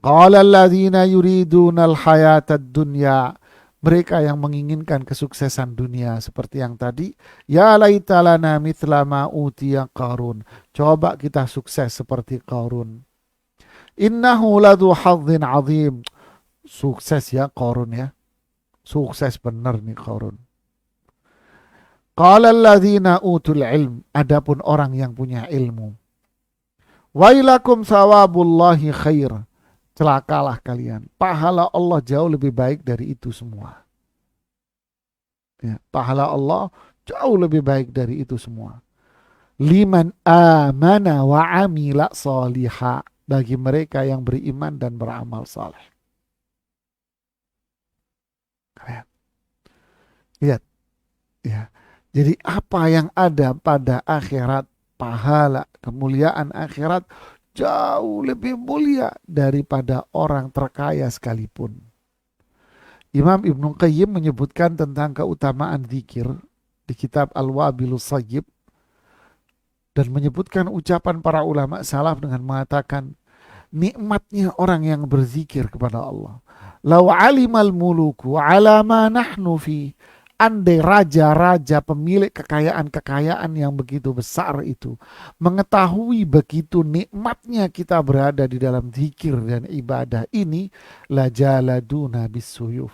Qala alladzina yuriduna al-hayatad dunya. Mereka yang menginginkan kesuksesan dunia seperti yang tadi, ya laita lana mithla ma utiya Qarun. Coba kita sukses seperti Qarun. Innahu ladu hadzin azim. Sukses ya Qarun ya. Sukses benar nih Qarun. Qala alladzina utul ilm. Adapun orang yang punya ilmu. Wailakum sawabullahi khair. Celakalah kalian. Pahala Allah jauh lebih baik dari itu semua. Ya, pahala Allah jauh lebih baik dari itu semua. Liman amana wa amila soliha, bagi mereka yang beriman dan beramal saleh. Keren. Lihat ya. Jadi apa yang ada pada akhirat, pahala, kemuliaan akhirat jauh lebih mulia daripada orang terkaya sekalipun. Imam Ibnu Qayyim menyebutkan tentang keutamaan zikir di kitab Al-Wabilus Sayyib dan menyebutkan ucapan para ulama salaf dengan mengatakan nikmatnya orang yang berzikir kepada Allah. Lau alimal muluku ala ma nahnu fi. Andai raja-raja pemilik kekayaan-kekayaan yang begitu besar itu mengetahui begitu nikmatnya kita berada di dalam zikir dan ibadah ini, la jaladuna bisuyuf.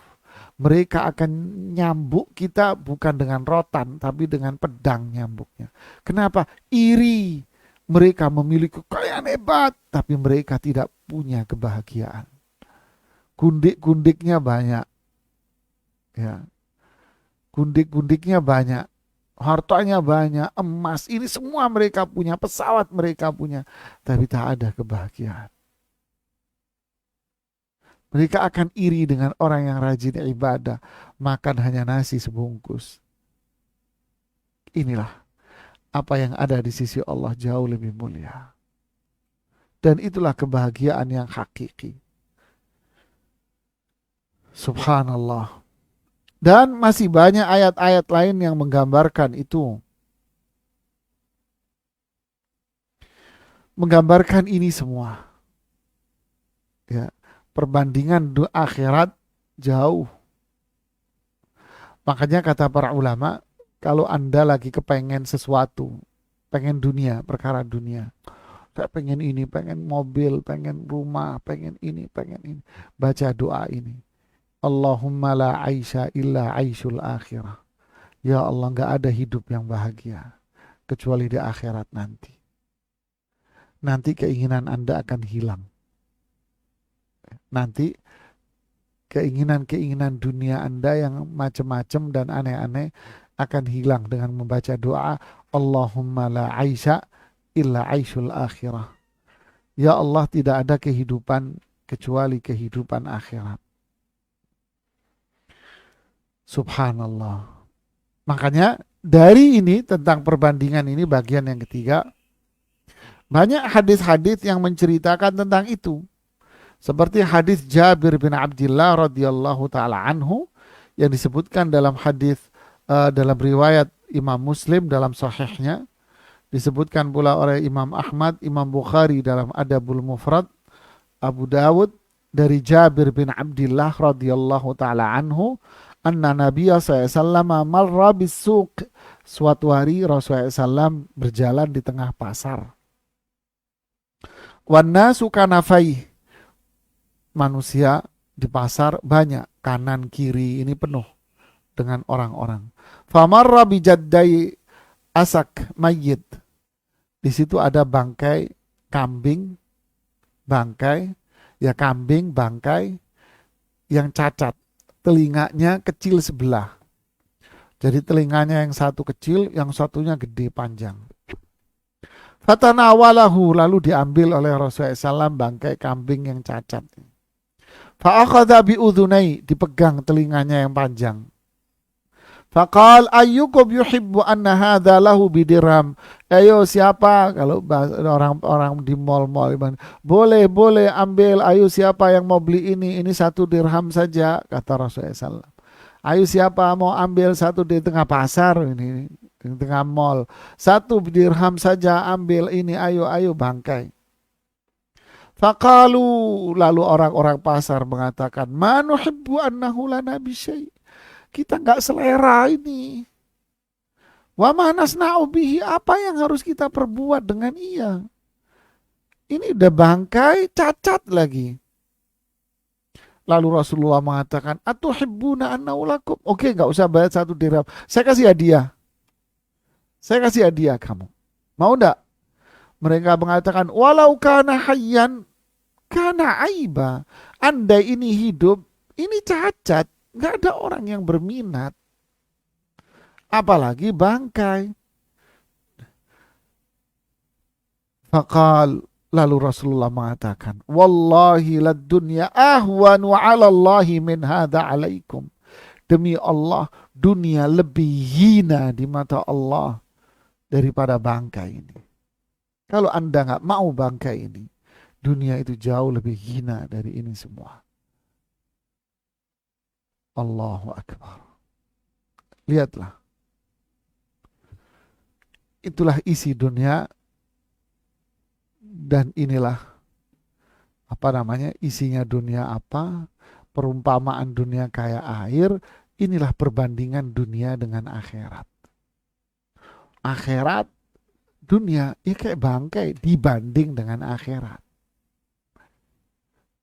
Mereka akan nyambuk kita bukan dengan rotan tapi dengan pedang nyambuknya. Kenapa? Iri. Mereka memiliki kekayaan hebat tapi mereka tidak punya kebahagiaan. Gundik-gundiknya banyak. Ya. Gundik-gundiknya banyak, hartanya banyak, emas, ini semua mereka punya, pesawat mereka punya, tapi tak ada kebahagiaan. Mereka akan iri dengan orang yang rajin ibadah, makan hanya nasi sebungkus. Inilah apa yang ada di sisi Allah jauh lebih mulia. Dan itulah kebahagiaan yang hakiki. Subhanallah. Dan masih banyak ayat-ayat lain yang menggambarkan itu. Menggambarkan ini semua. Ya, perbandingan akhirat jauh. Makanya kata para ulama, kalau Anda lagi kepengen sesuatu, pengen dunia, perkara dunia. Saya pengen ini, pengen mobil, pengen rumah, pengen ini, pengen ini. Baca doa ini. Allahumma la aisha illa aishul akhirah. Ya Allah, gak ada hidup yang bahagia kecuali di akhirat nanti. Nanti keinginan Anda akan hilang. Nanti keinginan-keinginan dunia Anda yang macam-macam dan aneh-aneh akan hilang dengan membaca doa Allahumma la aisha illa aishul akhirah. Ya Allah, tidak ada kehidupan kecuali kehidupan akhirat. Subhanallah. Makanya dari ini tentang perbandingan ini bagian yang ketiga, banyak hadis-hadis yang menceritakan tentang itu. Seperti hadis Jabir bin Abdullah radhiyallahu taala anhu yang disebutkan dalam hadis dalam riwayat Imam Muslim dalam sahihnya, disebutkan pula oleh Imam Ahmad, Imam Bukhari dalam Adabul Mufrad, Abu Dawud dari Jabir bin Abdullah radhiyallahu taala anhu, anna Nabiya SAW marra bis-suq. Suatu hari Rasulullah SAW berjalan di tengah pasar. Wan nasu kanafai. Manusia di pasar banyak, kanan kiri ini penuh dengan orang-orang. Famarra bijaddai asak mayyit. Di situ ada bangkai kambing, kambing bangkai yang cacat. Telinganya kecil sebelah. Jadi telinganya yang satu kecil, yang satunya gede panjang. Fatanawalahu, lalu diambil oleh Rasulullah SAW bangkai kambing yang cacat. Fa'akhadha bi'udhunai, dipegang telinganya yang panjang. Faqal ayyukum yuhibbu anna hadha lahu bidirham. Ayo siapa, kalau orang-orang di mal-mal, boleh ambil, ayo siapa yang mau beli ini 1 dirham saja, kata Rasulullah SAW. Ayo siapa mau ambil 1 di tengah pasar ini, di tengah mal, 1 dirham saja ambil ini, ayo bangkai. Faqalu, lalu orang-orang pasar mengatakan, ma nuhibbu annahu lana bisyai'. Kita nggak selera ini. Wa ma nasna'u bihi, apa yang harus kita perbuat dengan ia? Ini udah bangkai, cacat lagi. Lalu Rasulullah mengatakan, atuhibbuna annahu lakum. Oke, nggak usah bayar 1 dirham. Saya kasih hadiah kamu. Mau enggak? Mereka mengatakan, walau kana hayyan kana aiba. Andai ini hidup, ini cacat. Nggak ada orang yang berminat. apalagi bangkai. Faqal, lalu Rasulullah mengatakan, wallahi lad dunya ahwanu 'ala Allahi min hadza 'alaikum. Demi Allah, dunia lebih hina di mata Allah daripada bangkai ini. Kalau Anda nggak mau bangkai ini, dunia itu jauh lebih hina dari ini semua. Allahu Akbar. Lihatlah. Itulah isi dunia, dan inilah isinya dunia apa, perumpamaan dunia kayak air, inilah perbandingan dunia dengan akhirat. Akhirat, dunia ya kayak bangkai dibanding dengan akhirat.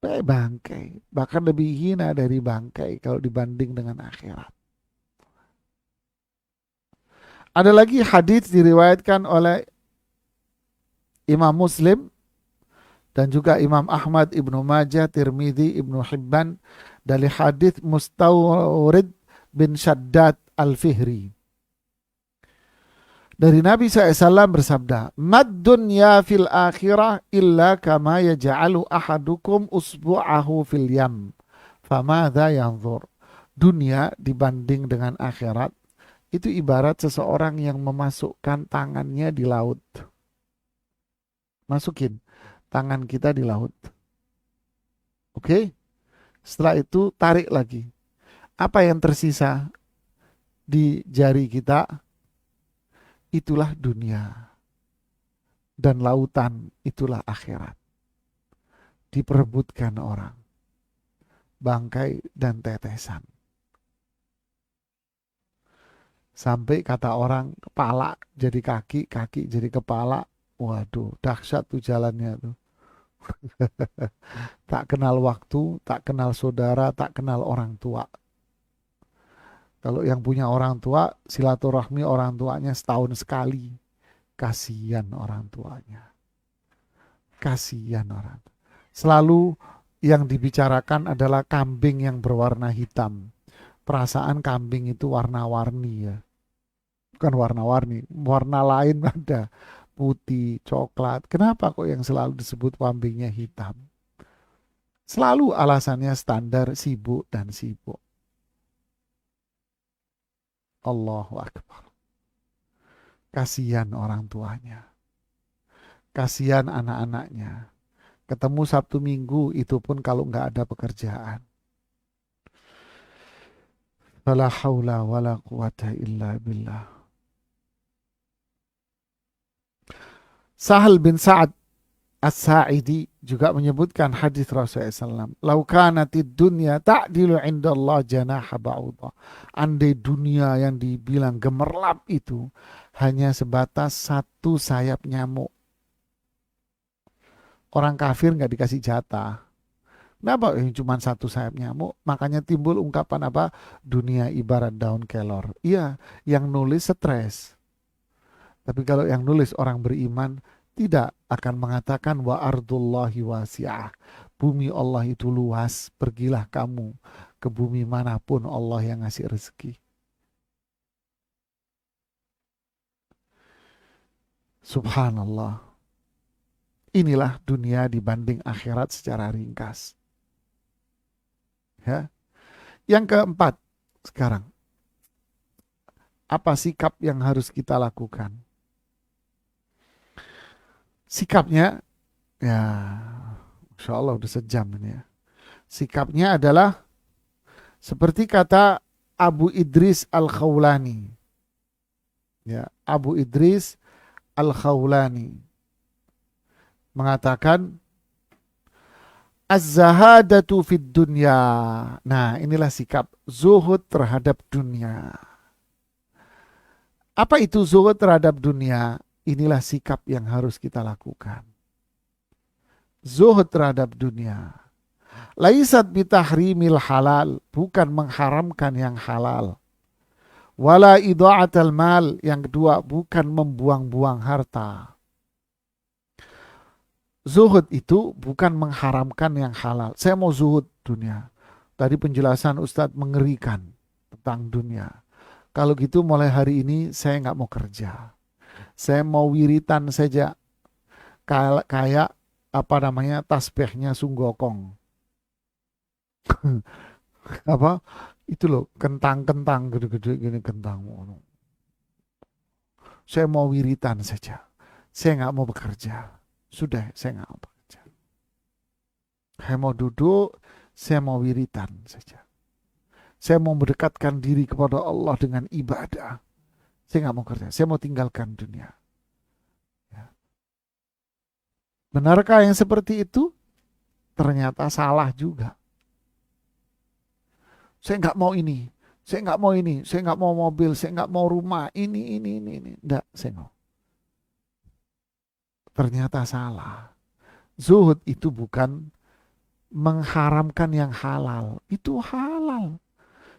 Kayak bangkai, bahkan lebih hina dari bangkai kalau dibanding dengan akhirat. Ada lagi hadis diriwayatkan oleh Imam Muslim dan juga Imam Ahmad, Ibnu Majah, Tirmidzi, Ibnu Hibban dari hadis Mustawrid bin Shaddad Al-Fihri. Dari Nabi SAW bersabda, "Mad dunya fil akhirah illa kama yaj'alu ahadukum usbu'ahu fil yam. Famadza yanzur." Dunia dibanding dengan akhirat itu ibarat seseorang yang memasukkan tangannya di laut. Masukin tangan kita di laut. Oke? Setelah itu tarik lagi. Apa yang tersisa di jari kita? Itulah dunia. Dan lautan itulah akhirat. Diperebutkan orang. Bangkai dan tetesan. Sampai kata orang, kepala jadi kaki, kaki jadi kepala. Waduh, dahsyat tuh jalannya tuh. Tak kenal waktu, tak kenal saudara, tak kenal orang tua. Kalau yang punya orang tua, silaturahmi orang tuanya setahun sekali. Kasihan orang tuanya. Kasihan orang. Selalu yang dibicarakan adalah kambing yang berwarna hitam. Perasaan kambing itu warna-warni ya. Bukan warna-warni, warna lain ada. Putih, coklat. Kenapa kok yang selalu disebut kambingnya hitam? Selalu alasannya standar sibuk dan sibuk. Allahu Akbar. Kasihan orang tuanya. Kasihan anak-anaknya. Ketemu Sabtu Minggu itu pun kalau nggak ada pekerjaan. Wala haula wala quwata illa billah. Sahal bin Sa'ad As-Sa'idi juga menyebutkan hadis Rasulullah SAW. Lau kanatid dunya ta'dilu indallah janaha ba'udah. Andai dunia yang dibilang gemerlap itu hanya sebatas satu sayap nyamuk. Orang kafir nggak dikasih jatah. Kenapa cuma satu sayap nyamuk? Makanya timbul ungkapan apa? Dunia ibarat daun kelor. Iya, yang nulis stres. Tapi kalau yang nulis orang beriman, tidak akan mengatakan wa ardullahi wasi'ah. Bumi Allah itu luas, pergilah kamu ke bumi manapun Allah yang ngasih rezeki. Subhanallah. Inilah dunia dibanding akhirat secara ringkas. Ya. Yang keempat sekarang. Apa sikap yang harus kita lakukan? Sikapnya, ya insya Allah udah sejam ini ya. Sikapnya adalah seperti kata Abu Idris Al-Khawlani. Ya, Abu Idris Al-Khawlani mengatakan az-zahadatu fid dunya. Nah, inilah sikap zuhud terhadap dunia. Apa itu zuhud terhadap dunia? Inilah sikap yang harus kita lakukan. Zuhud terhadap dunia. Laisat bitahrimil halal, bukan mengharamkan yang halal. Wala idha'atal mal, yang kedua bukan membuang-buang harta. Zuhud itu bukan mengharamkan yang halal. Saya mau zuhud dunia. Tadi penjelasan Ustadz mengerikan tentang dunia. Kalau gitu mulai hari ini saya nggak mau kerja. Saya mau wiritan saja. Kayak apa namanya tasbihnya Sunggokong. Apa? Itu loh, kentang-kentang gede-gede gini kentang. Saya mau wiritan saja. Saya nggak mau bekerja. Sudah, saya nggak mau bekerja. Saya mau duduk, saya mau wiritan saja. Saya mau mendekatkan diri kepada Allah dengan ibadah. Saya nggak mau kerja. Saya mau tinggalkan dunia. Ya. Benarkah yang seperti itu? Ternyata salah juga. Saya nggak mau ini. Saya nggak mau ini. Saya nggak mau mobil. Saya nggak mau rumah. Ini. Nggak, saya nggak. Ternyata salah. Zuhud itu bukan mengharamkan yang halal. Itu halal.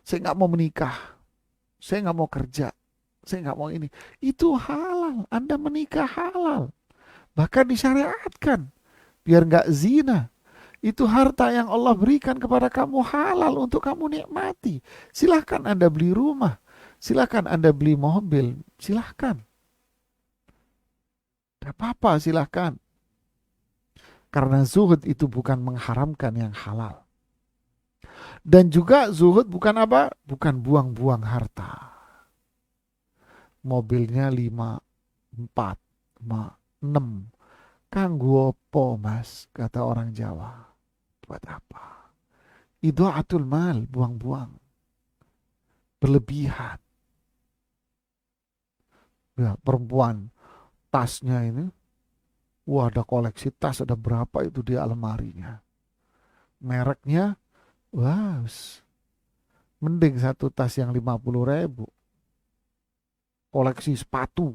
Saya nggak mau menikah. Saya nggak mau kerja. Saya nggak mau ini. Itu halal. Anda menikah halal. Bahkan disyariatkan. Biar nggak zina. Itu harta yang Allah berikan kepada kamu halal untuk kamu nikmati. Silahkan Anda beli rumah. Silahkan Anda beli mobil. Silahkan. Tidak apa-apa, silahkan. Karena zuhud itu bukan mengharamkan yang halal. Dan juga zuhud bukan apa? Bukan buang-buang harta. Mobilnya 5, 4, 6. Kanggo apa mas? Kata orang Jawa. Buat apa? Idha'atul mal, buang-buang. Berlebihan. Ya, perempuan, tasnya ini, wah ada koleksi tas, ada berapa itu di almarinya. Mereknya, wah, mending satu tas yang 50.000. Koleksi sepatu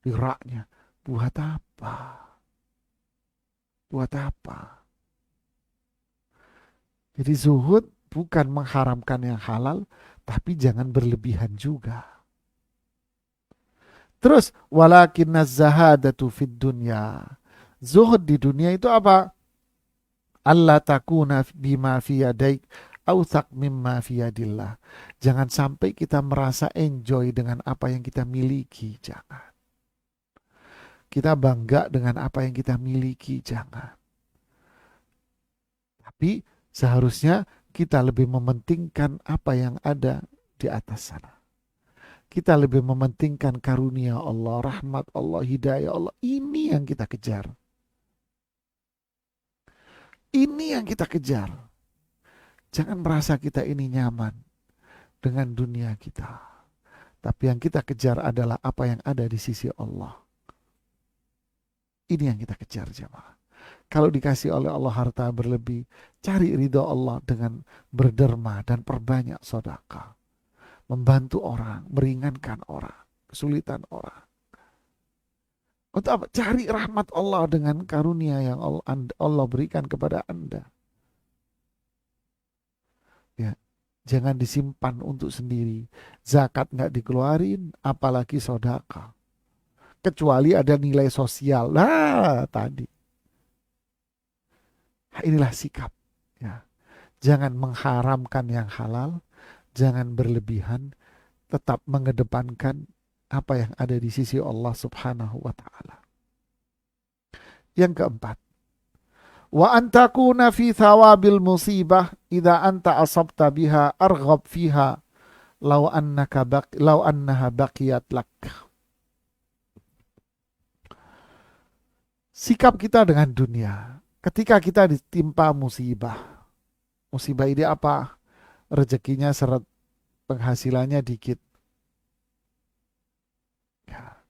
di raknya. Buat apa? Buat apa? Jadi zuhud bukan mengharamkan yang halal, tapi jangan berlebihan juga. Terus walakinna zahadatu fid dunya. Zuhud di dunia itu apa? Allah takuna bima fi yadaik authaq mimma fi yadillah. Jangan sampai kita merasa enjoy dengan apa yang kita miliki, jangan. Kita bangga dengan apa yang kita miliki, jangan. Tapi seharusnya kita lebih mementingkan apa yang ada di atas sana. Kita lebih mementingkan karunia Allah, rahmat Allah, hidayah Allah. Ini yang kita kejar. Ini yang kita kejar. Jangan merasa kita ini nyaman dengan dunia kita. Tapi yang kita kejar adalah apa yang ada di sisi Allah. Ini yang kita kejar, jemaah. Kalau dikasih oleh Allah harta berlebih, cari ridho Allah dengan berderma dan perbanyak sedekah. Membantu orang, meringankan orang, kesulitan orang. Untuk apa? Cari rahmat Allah dengan karunia yang Allah berikan kepada Anda. Ya, jangan disimpan untuk sendiri. Zakat nggak dikeluarin, apalagi sedekah. Kecuali ada nilai sosial. Nah, tadi. Inilah sikap. Ya. Jangan mengharamkan yang halal, jangan berlebihan, tetap mengedepankan apa yang ada di sisi Allah Subhanahu wa taala. Yang keempat, wa antakuna fi thawabil musibah idza anta asabta biha arghab fiha law annaha baqiyat lak. Sikap kita dengan dunia ketika kita ditimpa musibah. Musibah ini apa? Rezekinya seret, penghasilannya dikit,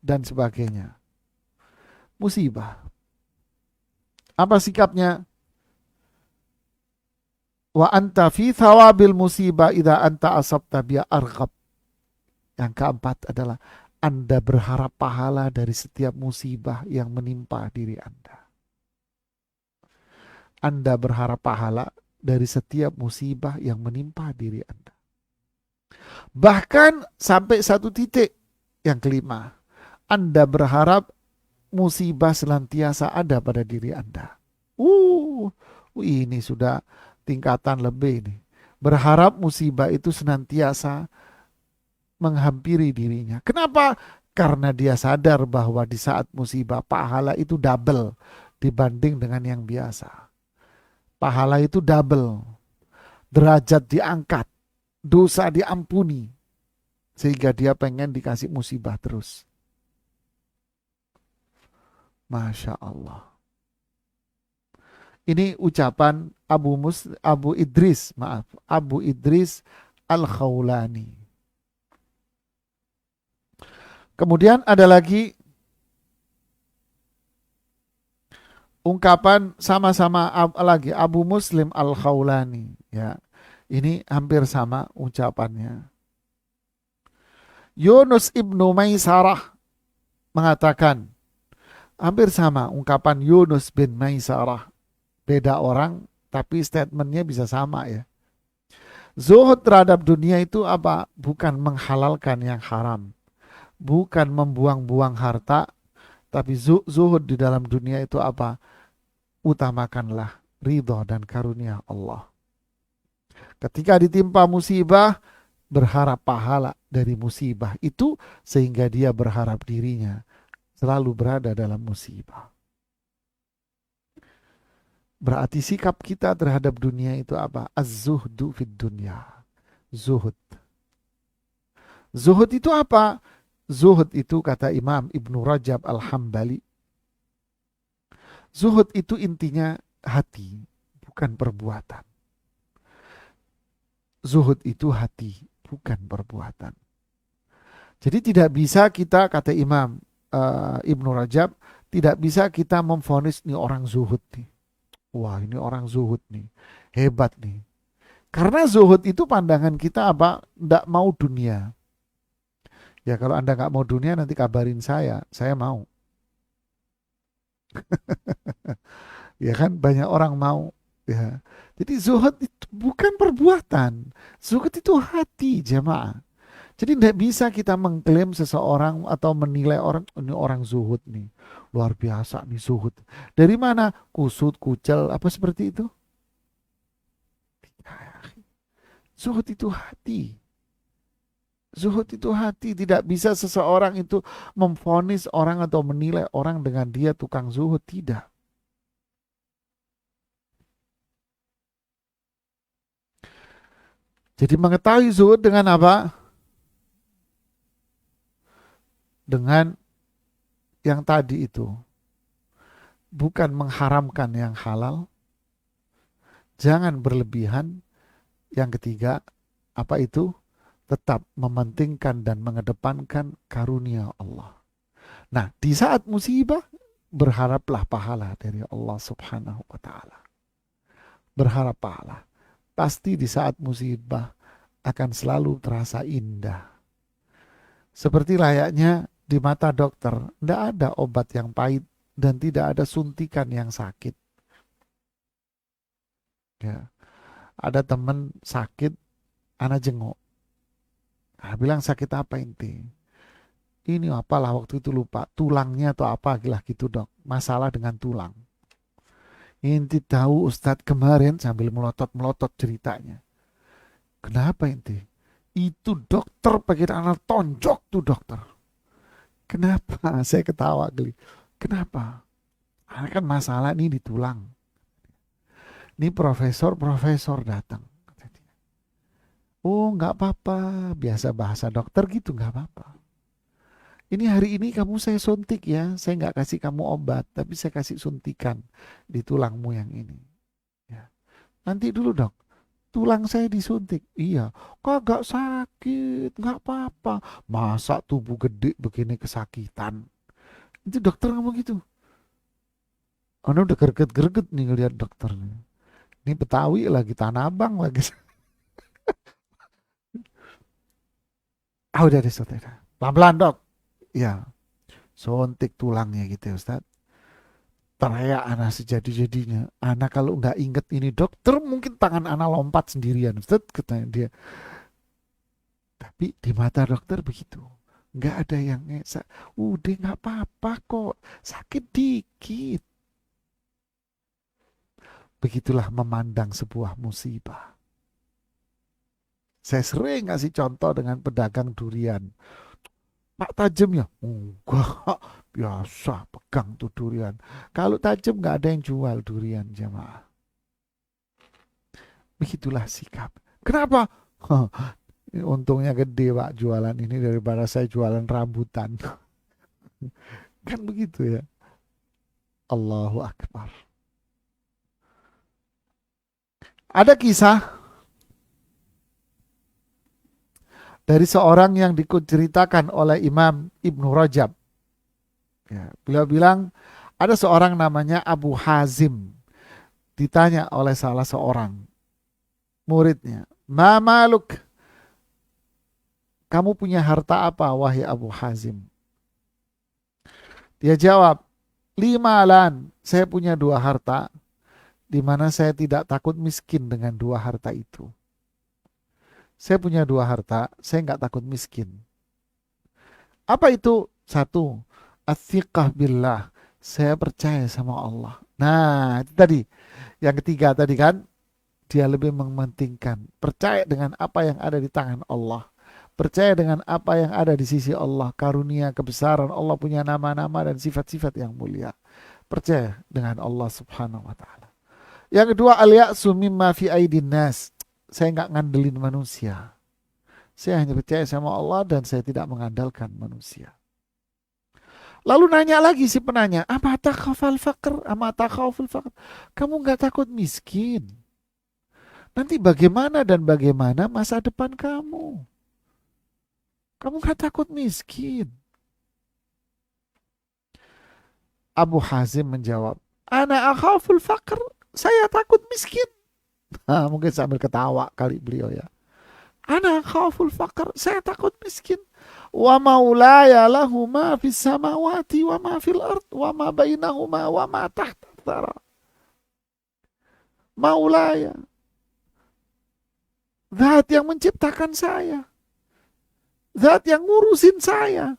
dan sebagainya. Musibah. Apa sikapnya? Wa anta fi thawabil musibah idza anta asabta biha arghab. Yang keempat adalah Anda berharap pahala dari setiap musibah yang menimpa diri Anda. Anda berharap pahala dari setiap musibah yang menimpa diri Anda. Bahkan sampai satu titik. Yang kelima, Anda berharap musibah senantiasa ada pada diri Anda. Ini sudah tingkatan lebih nih. Berharap musibah itu senantiasa menghampiri dirinya. Kenapa? Karena dia sadar bahwa di saat musibah pahala itu double dibanding dengan yang biasa. Pahala itu double, derajat diangkat, dosa diampuni, sehingga dia pengen dikasih musibah terus. Masya Allah. Ini ucapan Abu Idris Al-Khawlani. Kemudian ada lagi ungkapan sama-sama lagi Abu Muslim Al-Khawlani, ya. Ini hampir sama ucapannya. Yunus ibnu Maisarah mengatakan, hampir sama ungkapan Yunus bin Maisarah. Beda orang, tapi statementnya bisa sama, ya. Zuhud terhadap dunia itu apa? Bukan menghalalkan yang haram. Bukan membuang-buang harta, tapi zuhud di dalam dunia itu apa? Utamakanlah ridho dan karunia Allah. Ketika ditimpa musibah, berharap pahala dari musibah itu, sehingga dia berharap dirinya selalu berada dalam musibah. Berarti sikap kita terhadap dunia itu apa? Az-zuhdu fid dunya. Zuhud. Zuhud itu apa? Zuhud itu kata Imam Ibnu Rajab Al-Hambali, zuhud itu intinya hati, bukan perbuatan. Zuhud itu hati, bukan perbuatan. Jadi tidak bisa kita, kata Imam Ibnu Rajab, tidak bisa kita memvonis nih orang zuhud nih. Wah, ini orang zuhud nih, hebat nih. Karena zuhud itu pandangan kita apa? Tidak mau dunia. Ya kalau Anda nggak mau dunia nanti kabarin saya mau. Ya kan banyak orang mau. Ya. Jadi zuhud itu bukan perbuatan. Zuhud itu hati, jemaah. Jadi tidak bisa kita mengklaim seseorang atau menilai orang, ini orang zuhud nih. Luar biasa nih zuhud. Dari mana? Kusut, kucel, apa seperti itu? Zuhud itu hati. Zuhud itu hati. Tidak bisa seseorang itu memvonis orang atau menilai orang dengan dia tukang zuhud. Tidak. Jadi mengetahui zuhud dengan apa? Dengan yang tadi itu. Bukan mengharamkan yang halal. Jangan berlebihan. Yang ketiga, apa itu? Tetap mementingkan dan mengedepankan karunia Allah. Nah, di saat musibah, berharaplah pahala dari Allah Subhanahu wa Ta'ala. Berharap pahala. Pasti di saat musibah akan selalu terasa indah. Seperti layaknya di mata dokter, tidak ada obat yang pahit dan tidak ada suntikan yang sakit. Ya. Ada teman sakit, anak jenguk. Nah, bilang sakit apa inti? Ini apalah waktu itu lupa, tulangnya atau apa lah gitu dok. Masalah dengan tulang. Inti tahu Ustadz kemarin sambil melotot-melotot ceritanya. Kenapa inti? Itu dokter pengen anak tonjok tuh dokter. Kenapa? Saya ketawa geli. Kenapa? Karena kan masalah ini di tulang. Ini profesor datang. Oh nggak apa-apa, biasa bahasa dokter gitu nggak apa-apa. Ini hari ini kamu saya suntik ya, saya nggak kasih kamu obat, tapi saya kasih suntikan di tulangmu yang ini. Ya. Nanti dulu dok, tulang saya disuntik. Iya, kagak sakit, nggak apa-apa. Masa tubuh gede begini kesakitan? Itu dokter ngomong gitu. Anda udah greget-greget nih ngeliat dokternya. Ini Betawi lagi, Tanah Abang lagi. Udah deh, pelan-pelan dok. Ya, suntik tulangnya gitu ya Ustaz. Teriak anak sejadi-jadinya. Anak kalau nggak inget ini dokter, mungkin tangan anak lompat sendirian Ustaz, katanya dia. Tapi di mata dokter begitu. Nggak ada yang ngesak. Udah nggak apa-apa kok. Sakit dikit. Begitulah memandang sebuah musibah. Saya sering ngasih contoh dengan pedagang durian. Pak tajam ya? Enggak, biasa pegang tuh durian. Kalau tajam nggak ada yang jual durian jamaah. Begitulah sikap. Kenapa? Untungnya gede Pak jualan ini daripada saya jualan rambutan. Kan begitu ya. Allahu Akbar. Ada kisah dari seorang yang diceritakan oleh Imam Ibnu Rajab. Ya, beliau bilang ada seorang namanya Abu Hazim. Ditanya oleh salah seorang muridnya, "Ma maluk? Kamu punya harta apa wahai Abu Hazim?" Dia jawab, 5 lan. Saya punya 2 harta, di mana saya tidak takut miskin dengan 2 harta itu. Saya punya 2 harta, saya nggak takut miskin. Apa itu? 1, as-siqah billah. Saya percaya sama Allah. Nah, itu tadi. Yang ketiga tadi kan, dia lebih mementingkan percaya dengan apa yang ada di tangan Allah. Percaya dengan apa yang ada di sisi Allah. Karunia, kebesaran Allah, punya nama-nama dan sifat-sifat yang mulia. Percaya dengan Allah subhanahu wa ta'ala. Yang kedua, al-ya'su mimma fi aidin nas. Saya nggak ngandelin manusia. Saya hanya percaya sama Allah dan saya tidak mengandalkan manusia. Lalu nanya lagi si penanya, ama takhafal faqr, ama takhaful faqr. Kamu nggak takut miskin? Nanti bagaimana dan bagaimana masa depan kamu? Kamu nggak takut miskin? Abu Hazim menjawab, ana akhaful faqr. Saya takut miskin. Mungkin sambil ketawa kali beliau ya. Ana khaful faqr, saya takut miskin. Wa maulaya lahu ma fis samawati wa ma fil ard wa ma bainahuma wa ma tahta thara. Maulaya, zat yang menciptakan saya, zat yang ngurusin saya,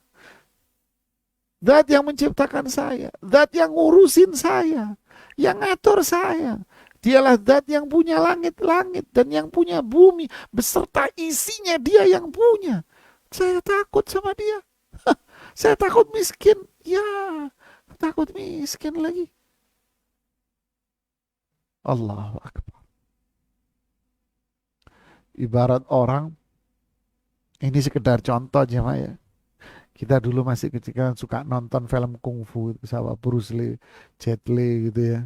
zat yang menciptakan saya, zat yang ngurusin saya, yang ngatur saya. Dialah zat yang punya langit-langit dan yang punya bumi beserta isinya, dia yang punya. Saya takut sama dia. Saya takut miskin. Ya, takut miskin lagi. Allahu Akbar. Ibarat orang, ini sekedar contoh aja ya. Kita dulu masih kecil kan suka nonton film kungfu sama Bruce Lee, Jet Li gitu ya.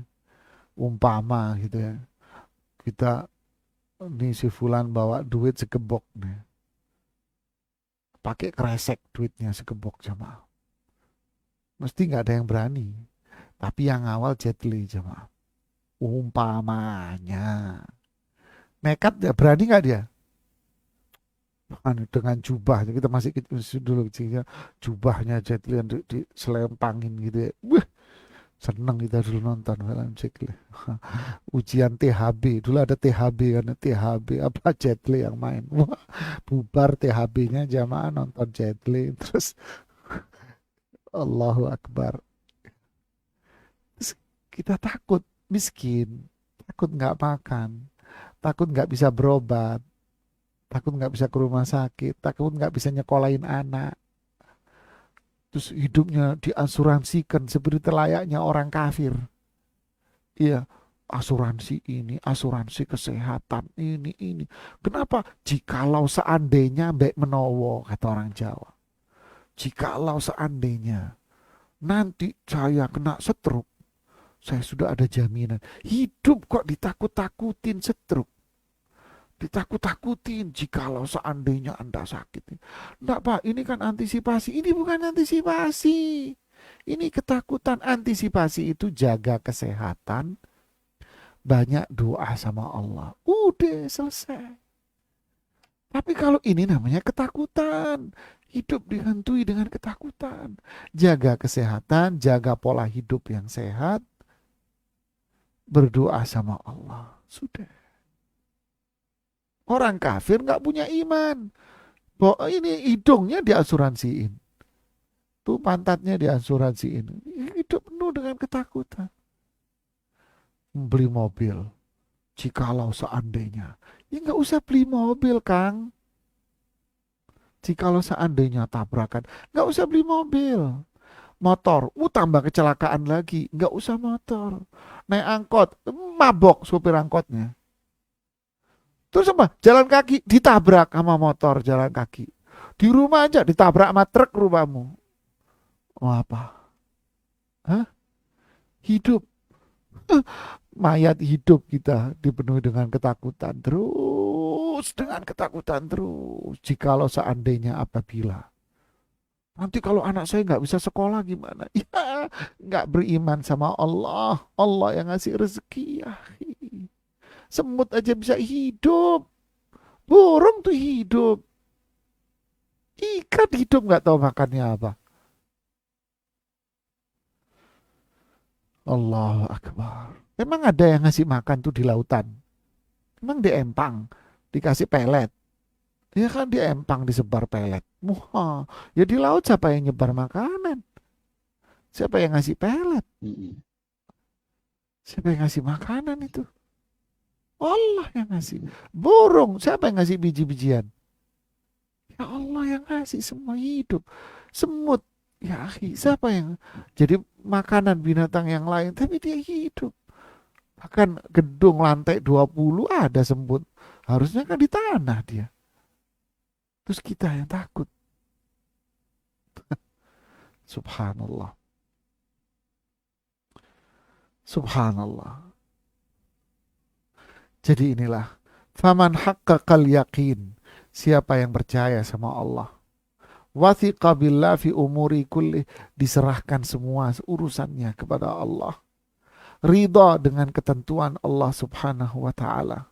Umpama gitu ya. Kita nih si Fulan bawa duit sekebok nih. Pakai kresek duitnya sekebok jamaah. Mesti nggak ada yang berani. Tapi yang awal Jet Li jamaah. Umpamanya. Nekat dia, berani nggak dia? Dengan jubah, kita masih dulu kecilnya, jubahnya Jet Li yang diselempangin gitu ya. Wah, seneng kita dulu nonton film Jet Li. Ujian THB, dulu ada THB kan, THB apa Jet Li yang main. Wah, bubar THB-nya jamaah nonton Jet Li. Terus Allahu Akbar. Terus kita takut miskin, takut nggak makan, takut nggak bisa berobat, takut nggak bisa ke rumah sakit, takut nggak bisa nyekolahin anak. Terus hidupnya diasuransikan seperti layaknya orang kafir. Iya, asuransi ini, asuransi kesehatan ini. Kenapa? Jikalau seandainya mbek menowo, kata orang Jawa. Jikalau seandainya nanti saya kena stroke, saya sudah ada jaminan. Hidup kok ditakut-takutin stroke. Ditakut-takutin jikalau seandainya Anda sakit. Enggak Pak, ini kan antisipasi. Ini bukan antisipasi. Ini ketakutan. Antisipasi itu jaga kesehatan, banyak doa sama Allah. Udah selesai. Tapi kalau ini namanya ketakutan. Hidup dihantui dengan ketakutan. Jaga kesehatan, jaga pola hidup yang sehat, berdoa sama Allah. Sudah. Orang kafir nggak punya iman. Bahwa ini hidungnya diasuransiin. Tuh pantatnya diasuransiin. Hidup penuh dengan ketakutan. Beli mobil. Jikalau seandainya. Ya nggak usah beli mobil, Kang. Jikalau seandainya tabrakan, nggak usah beli mobil. Motor, tambah kecelakaan lagi, nggak usah motor. Naik angkot, mabok supir angkotnya. Terus apa? Jalan kaki, ditabrak sama motor jalan kaki. Di rumah aja ditabrak sama truk rumahmu. Oh apa? Hah? Hidup. Mayat hidup kita dipenuhi dengan ketakutan terus, dengan ketakutan terus. Jikalau seandainya apabila nanti kalau anak saya nggak bisa sekolah gimana? Ya, nggak beriman sama Allah. Allah yang ngasih rezeki. Ya. Semut aja bisa hidup. Burung tuh hidup. Ikan hidup nggak tahu makannya apa. Allahu Akbar. Emang ada yang ngasih makan tuh di lautan? Emang di empang dikasih pelet? Ya kan di empang disebar pelet. Wah, ya di laut siapa yang nyebar makanan? Siapa yang ngasih pelet? Siapa yang ngasih makanan itu? Allah yang ngasih. Burung, siapa yang ngasih biji-bijian? Ya Allah yang ngasih semua hidup. Semut, ya akhi, siapa yang jadi makanan binatang yang lain, tapi dia hidup. Bahkan gedung lantai 20 ada semut. Harusnya kan di tanah dia. Terus kita yang takut. Subhanallah. Subhanallah. Jadi inilah. Faman haqqaqal yakin. Siapa yang percaya sama Allah. Wathiqa billah fi umuri kulli. Diserahkan semua urusannya kepada Allah. Ridha dengan ketentuan Allah subhanahu wa ta'ala.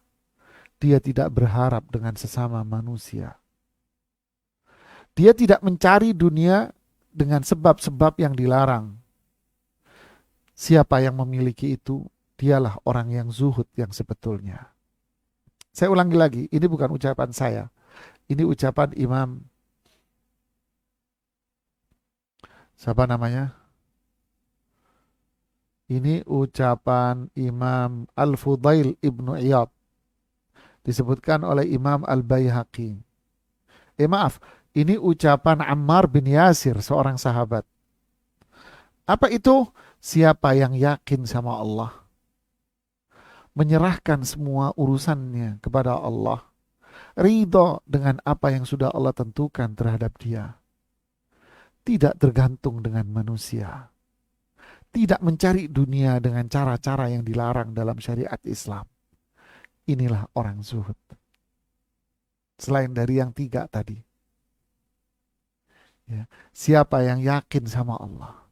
Dia tidak berharap dengan sesama manusia. Dia tidak mencari dunia dengan sebab-sebab yang dilarang. Siapa yang memiliki itu, dialah orang yang zuhud yang sebetulnya. Saya ulangi lagi, ini bukan ucapan saya. Ini ucapan Imam, siapa namanya? Ini ucapan Imam Al-Fudail Ibnu Iyad. Disebutkan oleh Imam Al-Baihaqi. Maaf, ini ucapan Ammar bin Yasir, seorang sahabat. Apa itu? Siapa yang yakin sama Allah, menyerahkan semua urusannya kepada Allah, ridho dengan apa yang sudah Allah tentukan terhadap dia, tidak tergantung dengan manusia, tidak mencari dunia dengan cara-cara yang dilarang dalam syariat Islam. Inilah orang zuhud. Selain dari yang tiga tadi. Ya. Siapa yang yakin sama Allah,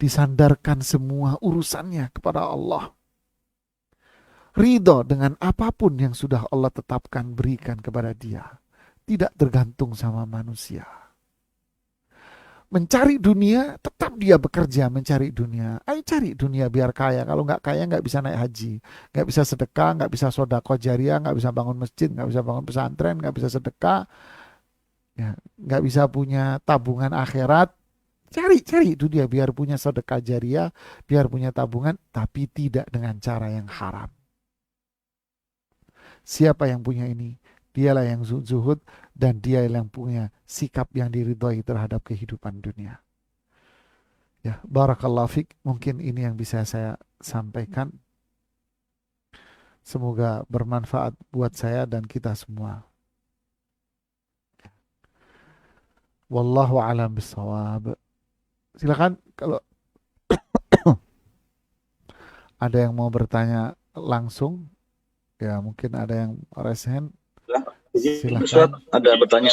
disandarkan semua urusannya kepada Allah, ridho dengan apapun yang sudah Allah tetapkan berikan kepada dia, tidak tergantung sama manusia. Mencari dunia, tetap dia bekerja mencari dunia. Ayo cari dunia biar kaya. Kalau nggak kaya nggak bisa naik haji, nggak bisa sedekah, nggak bisa sodako jariah, nggak bisa bangun masjid, nggak bisa bangun pesantren, nggak bisa sedekah, ya, nggak bisa punya tabungan akhirat. Cari dunia biar punya sedekah jariah, biar punya tabungan, tapi tidak dengan cara yang haram. Siapa yang punya ini? Dialah yang zuhud dan dia yang punya sikap yang diridhoi terhadap kehidupan dunia. Ya, barakallahu fik. Mungkin ini yang bisa saya sampaikan. Semoga bermanfaat buat saya dan kita semua. Wallahu a'lam bishawab. Silakan kalau ada yang mau bertanya langsung, ya mungkin ada yang raise hand. Silakan. Ada bertanya.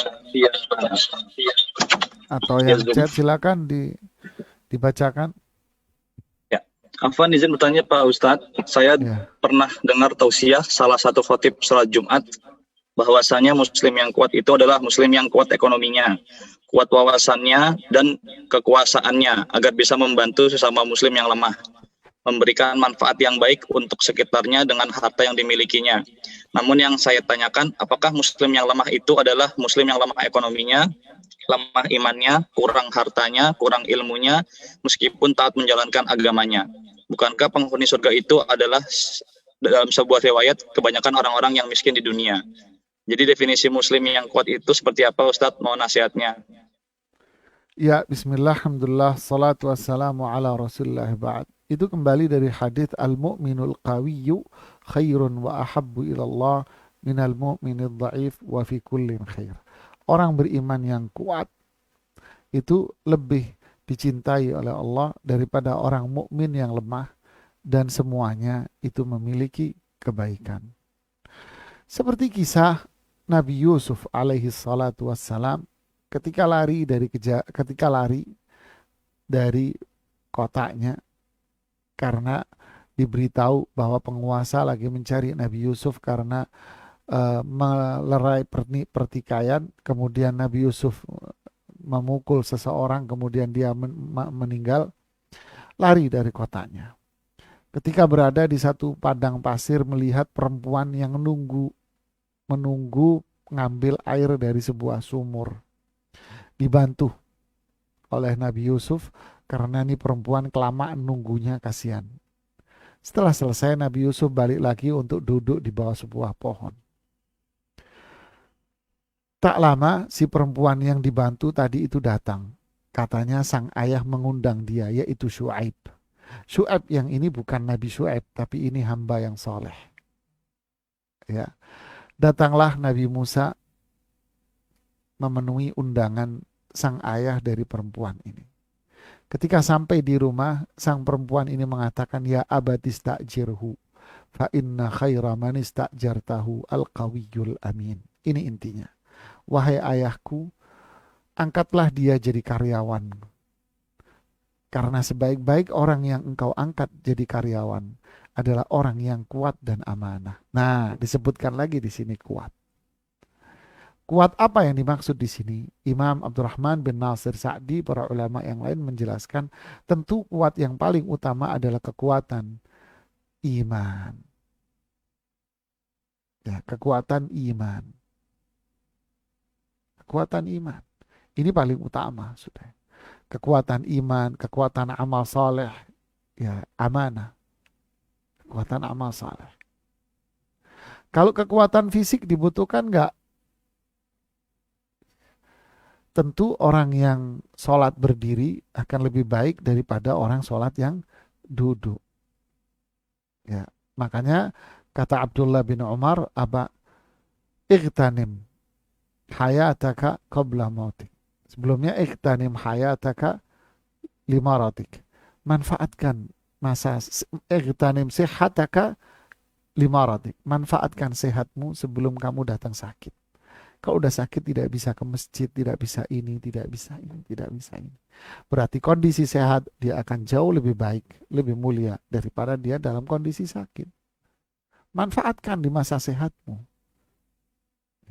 Atau yang chat silakan dibacakan. Ya, Afwan izin bertanya Pak Ustadz. Saya pernah dengar tausiah salah satu khotib sholat Jumat bahwasanya Muslim yang kuat itu adalah Muslim yang kuat ekonominya, kuat wawasannya dan kekuasaannya agar bisa membantu sesama Muslim yang lemah, memberikan manfaat yang baik untuk sekitarnya dengan harta yang dimilikinya. Namun yang saya tanyakan, apakah Muslim yang lemah itu adalah Muslim yang lemah ekonominya, lemah imannya, kurang hartanya, kurang ilmunya, meskipun taat menjalankan agamanya? Bukankah penghuni surga itu adalah dalam sebuah riwayat kebanyakan orang-orang yang miskin di dunia? Jadi definisi muslim yang kuat itu seperti apa Ustadz? Mohon nasihatnya. Ya, bismillah, alhamdulillah, salatu wassalamu ala rasulillah ba'd. Itu kembali dari hadits al-mu'minul qawiyyu khairun wa ahabbu ilallah minal mu'minil dha'if wa fi kullin khair. Orang beriman yang kuat itu lebih dicintai oleh Allah daripada orang mukmin yang lemah, dan semuanya itu memiliki kebaikan. Seperti kisah Nabi Yusuf alaihi salatu wassalam ketika lari dari kotanya karena diberitahu bahwa penguasa lagi mencari Nabi Yusuf karena melerai pertikaian. Kemudian Nabi Yusuf memukul seseorang, kemudian dia meninggal. Lari dari kotanya. Ketika berada di satu padang pasir, melihat perempuan yang menunggu ngambil air dari sebuah sumur. Dibantu oleh Nabi Yusuf karena ini perempuan kelamaan nunggunya, kasihan. Setelah selesai, Nabi Yusuf balik lagi untuk duduk di bawah sebuah pohon. Tak lama si perempuan yang dibantu tadi itu datang. Katanya sang ayah mengundang dia, yaitu Syuaib. Syuaib yang ini bukan Nabi Syuaib, tapi ini hamba yang soleh. Ya. Datanglah Nabi Musa memenuhi undangan sang ayah dari perempuan ini. Ketika sampai di rumah, sang perempuan ini mengatakan, ya abatis ta'jirhu, fa inna khaira man ista'jartahu al-qawiyyul amin. Ini intinya. Wahai ayahku, angkatlah dia jadi karyawan. Karena sebaik-baik orang yang engkau angkat jadi karyawan adalah orang yang kuat dan amanah. Nah, disebutkan lagi di sini kuat. Kuat apa yang dimaksud di sini? Imam Abdurrahman bin Nasir Sa'di, para ulama yang lain menjelaskan, tentu kuat yang paling utama adalah kekuatan iman. Ya, kekuatan iman. Kekuatan iman. Ini paling utama, sudah. Kekuatan iman, kekuatan amal soleh, ya amanah. Kekuatan amal soleh. Kalau kekuatan fisik dibutuhkan enggak? Tentu orang yang sholat berdiri akan lebih baik daripada orang sholat yang duduk. Ya, makanya kata Abdullah bin Umar, ightanim hayataka qabla mautik. Sebelumnya ightanim hayataka limaratik. Manfaatkan ightanim sihataka limaratik. Manfaatkan sehatmu sebelum kamu datang sakit. Kalau udah sakit tidak bisa ke masjid, tidak bisa ini, tidak bisa ini, tidak bisa ini. Berarti kondisi sehat dia akan jauh lebih baik, lebih mulia daripada dia dalam kondisi sakit. Manfaatkan di masa sehatmu.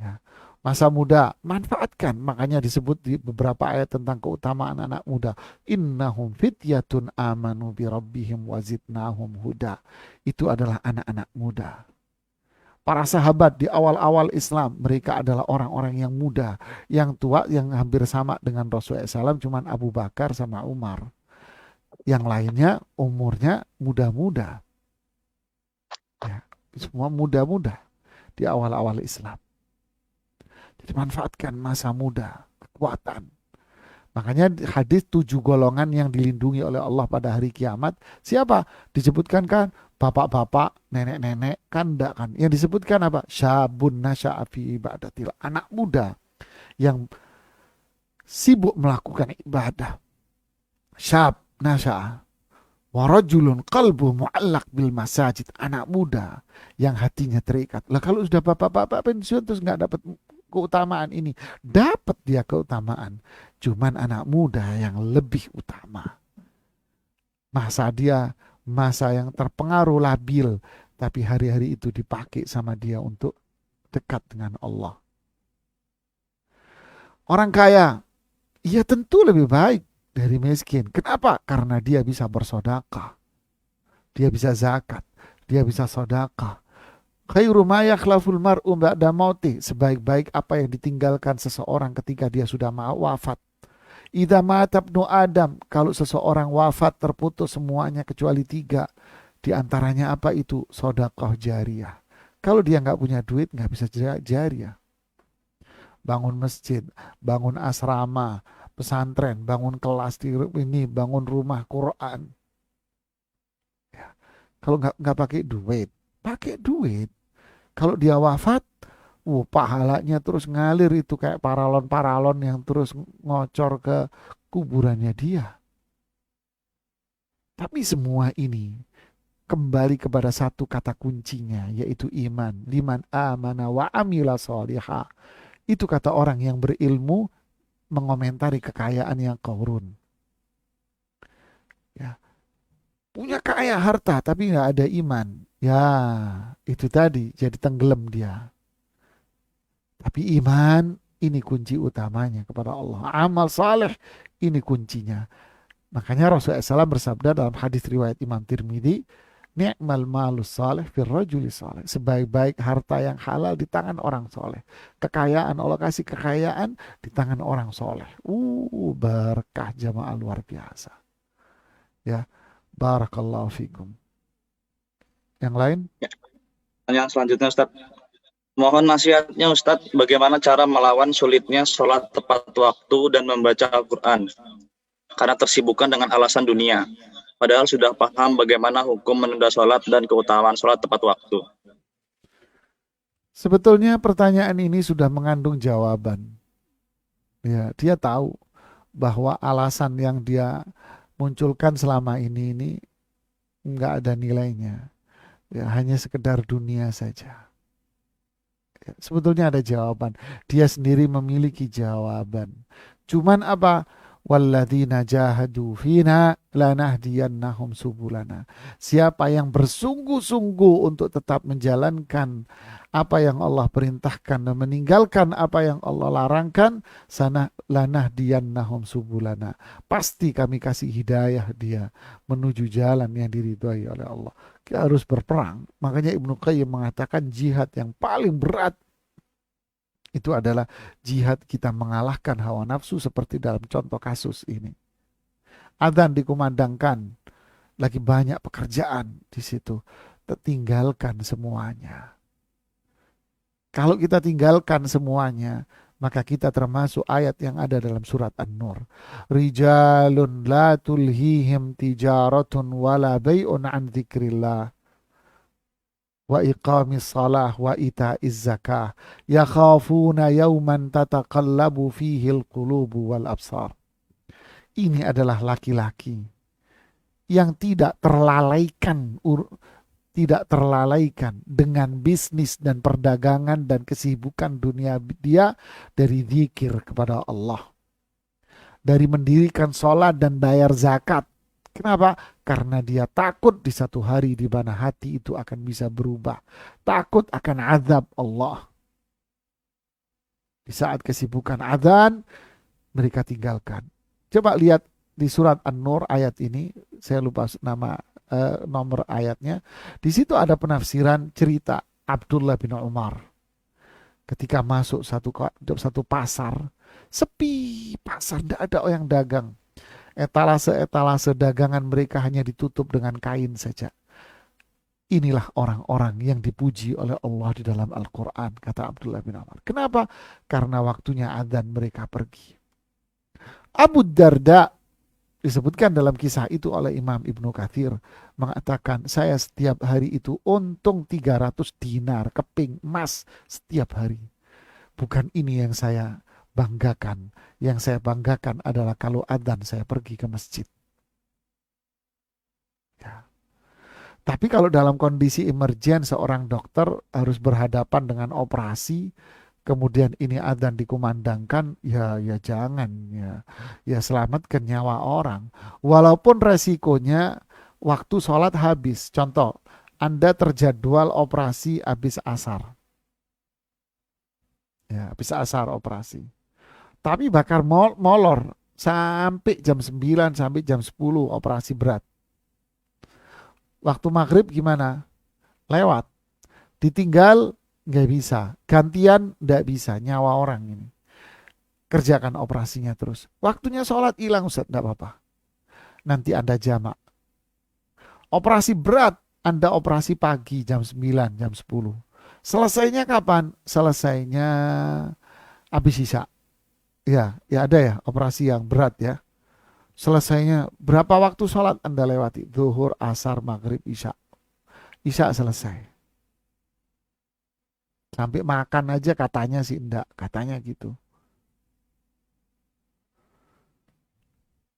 Ya. Masa muda, manfaatkan. Makanya disebut di beberapa ayat tentang keutamaan anak muda. Innahum fityatun amanu bi rabbihim wazidnahum huda. Itu adalah anak-anak muda. Para sahabat di awal-awal Islam, mereka adalah orang-orang yang muda, yang tua, yang hampir sama dengan Rasulullah SAW, cuman Abu Bakar sama Umar. Yang lainnya umurnya muda-muda. Ya, semua muda-muda di awal-awal Islam. Jadi manfaatkan masa muda, kekuatan. Makanya hadis 7 golongan yang dilindungi oleh Allah pada hari kiamat. Siapa? Disebutkan kan? Bapak-bapak, nenek-nenek, kan enggak kan? Yang disebutkan apa? Syabun nasya'a fi ibadatillah. Anak muda yang sibuk melakukan ibadah. Syab nasya'a. Warajulun qalbu mu'allaq bil masajid. Anak muda yang hatinya terikat. Lah kalau sudah bapak-bapak pensiun terus enggak dapat keutamaan ini. Dapat dia keutamaan. Cuman anak muda yang lebih utama. Masa yang terpengaruh labil, tapi hari-hari itu dipakai sama dia untuk dekat dengan Allah. Orang kaya, ya tentu lebih baik dari miskin. Kenapa? Karena dia bisa bersedekah, dia bisa zakat, dia bisa sedekah. Khairu ma yakhlaful mar'u ba'da mauti. Sebaik-baik apa yang ditinggalkan seseorang ketika dia sudah wafat. Idza mata ibnu Adam, kalau seseorang wafat terputus semuanya kecuali 3. Di antaranya apa itu? Sedekah jariyah. Kalau dia nggak punya duit nggak bisa jariyah. bangun masjid, bangun asrama, pesantren, bangun kelas di ini, bangun rumah Quran. Ya. Kalau nggak pakai duit. Kalau dia wafat, pahalanya terus ngalir itu kayak paralon-paralon yang terus ngocor ke kuburannya dia. Tapi semua ini kembali kepada satu kata kuncinya, yaitu iman. Liman amana wa amila sholiha. Itu kata orang yang berilmu mengomentari kekayaan yang korun. Ya. Punya kaya harta tapi nggak ada iman. Ya, itu tadi jadi tenggelam dia. Tapi iman ini kunci utamanya kepada Allah. Amal saleh ini kuncinya. Makanya Rasulullah SAW bersabda dalam hadis riwayat Imam Tirmidzi, ni'mal malus saleh fir rajuli saleh. Sebaik-baik harta yang halal di tangan orang soleh. Kekayaan, Allah kasih kekayaan di tangan orang soleh. Berkah jamaah luar biasa. Ya, barakallahu fikum. Yang lain? Ya. Yang selanjutnya Ustaz. Mohon nasihatnya Ustadz, bagaimana cara melawan sulitnya sholat tepat waktu dan membaca Al-Quran karena tersibukkan dengan alasan dunia. Padahal sudah paham bagaimana hukum menunda sholat dan keutamaan sholat tepat waktu. Sebetulnya pertanyaan ini sudah mengandung jawaban. Ya, dia tahu bahwa alasan yang dia munculkan selama ini nggak ada nilainya. Ya, hanya sekedar dunia saja. Sebetulnya ada jawaban. Dia sendiri memiliki jawaban. Cuman apa? Walladzina jahadu fina lanahdiyannahum subulana. Siapa yang bersungguh-sungguh untuk tetap menjalankan apa yang Allah perintahkan dan meninggalkan apa yang Allah larangkan, sana lanahdiyannahum subulana. Pasti kami kasih hidayah dia menuju jalan yang diridhai oleh Allah. Kita harus berperang. Makanya Ibnu Qayyim mengatakan jihad yang paling berat itu adalah jihad kita mengalahkan hawa nafsu seperti dalam contoh kasus ini. Adzan dikumandangkan, lagi banyak pekerjaan di situ. Tinggalkan semuanya. Kalau kita tinggalkan semuanya, maka kita termasuk ayat yang ada dalam surat An-Nur. Rijalun la tulhihim tijaratun wala bay'un an dzikrillah wa iqamis salah wa ita'iz zakah yakhafuna yawman tataqallabu fihi al-qulubu wal absar. Ini adalah laki-laki yang tidak terlalaikan dengan bisnis dan perdagangan dan kesibukan dunia dia dari zikir kepada Allah, dari mendirikan sholat dan bayar zakat. Kenapa? Karena dia takut di satu hari di mana hati itu akan bisa berubah. Takut akan azab Allah. Di saat kesibukan adzan, mereka tinggalkan. Coba lihat di surat An-Nur ayat ini, saya lupa nomor ayatnya. Di situ ada penafsiran cerita Abdullah bin Umar. Ketika masuk satu pasar, sepi pasar, tidak ada yang dagang. Etalase dagangan mereka hanya ditutup dengan kain saja. Inilah orang-orang yang dipuji oleh Allah di dalam Al-Quran, kata Abdullah bin Umar. Kenapa? Karena waktunya adzan mereka pergi. Abu Darda disebutkan dalam kisah itu oleh Imam Ibnu Katsir, mengatakan saya setiap hari itu untung 300 dinar keping emas setiap hari. Bukan ini yang saya banggakan. Yang saya banggakan adalah kalau adzan saya pergi ke masjid. Ya. Tapi kalau dalam kondisi emergen seorang dokter harus berhadapan dengan operasi, kemudian ini adzan dikumandangkan, ya jangan, ya selamatkan nyawa orang. Walaupun resikonya waktu sholat habis. Contoh, Anda terjadwal operasi habis asar. Ya, habis asar operasi. Tapi bakar molor sampai jam 9 sampai jam 10 operasi berat. Waktu maghrib gimana? Lewat. Ditinggal nggak bisa. Gantian nggak bisa. Nyawa orang ini. Kerjakan operasinya terus. Waktunya sholat hilang Ustaz, nggak apa-apa. Nanti Anda jamak. Operasi berat, Anda operasi pagi jam 9, jam 10. Selesainya kapan? Selesainya habis isya. Ya, ya ada ya operasi yang berat ya. Selesainya berapa waktu sholat Anda lewati? Zuhur, asar, maghrib, isya. Isya selesai. Sampai makan aja katanya sih enggak, katanya gitu.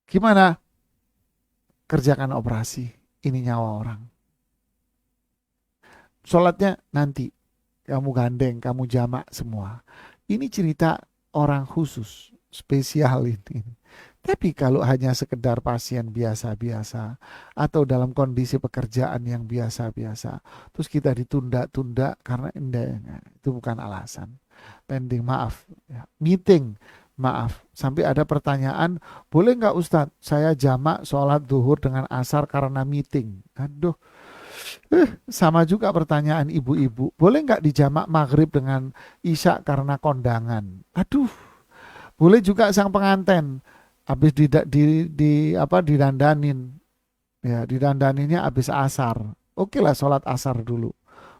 Gimana? Kerjakan operasi. Ini nyawa orang. Sholatnya nanti. Kamu gandeng, kamu jamak semua. Ini cerita orang khusus, spesial ini. Tapi kalau hanya sekedar pasien biasa-biasa atau dalam kondisi pekerjaan yang biasa-biasa, terus kita ditunda-tunda karena enggak, itu bukan alasan. Pending, maaf. Ya. Meeting, maaf. Sampai ada pertanyaan, boleh nggak Ustadz, saya jamak sholat zuhur dengan asar karena meeting. Aduh, sama juga pertanyaan ibu-ibu, boleh nggak dijamak maghrib dengan isya karena kondangan. Aduh, boleh juga sang penganten habis didandanin, ya didandaninnya habis asar. Oke lah sholat asar dulu.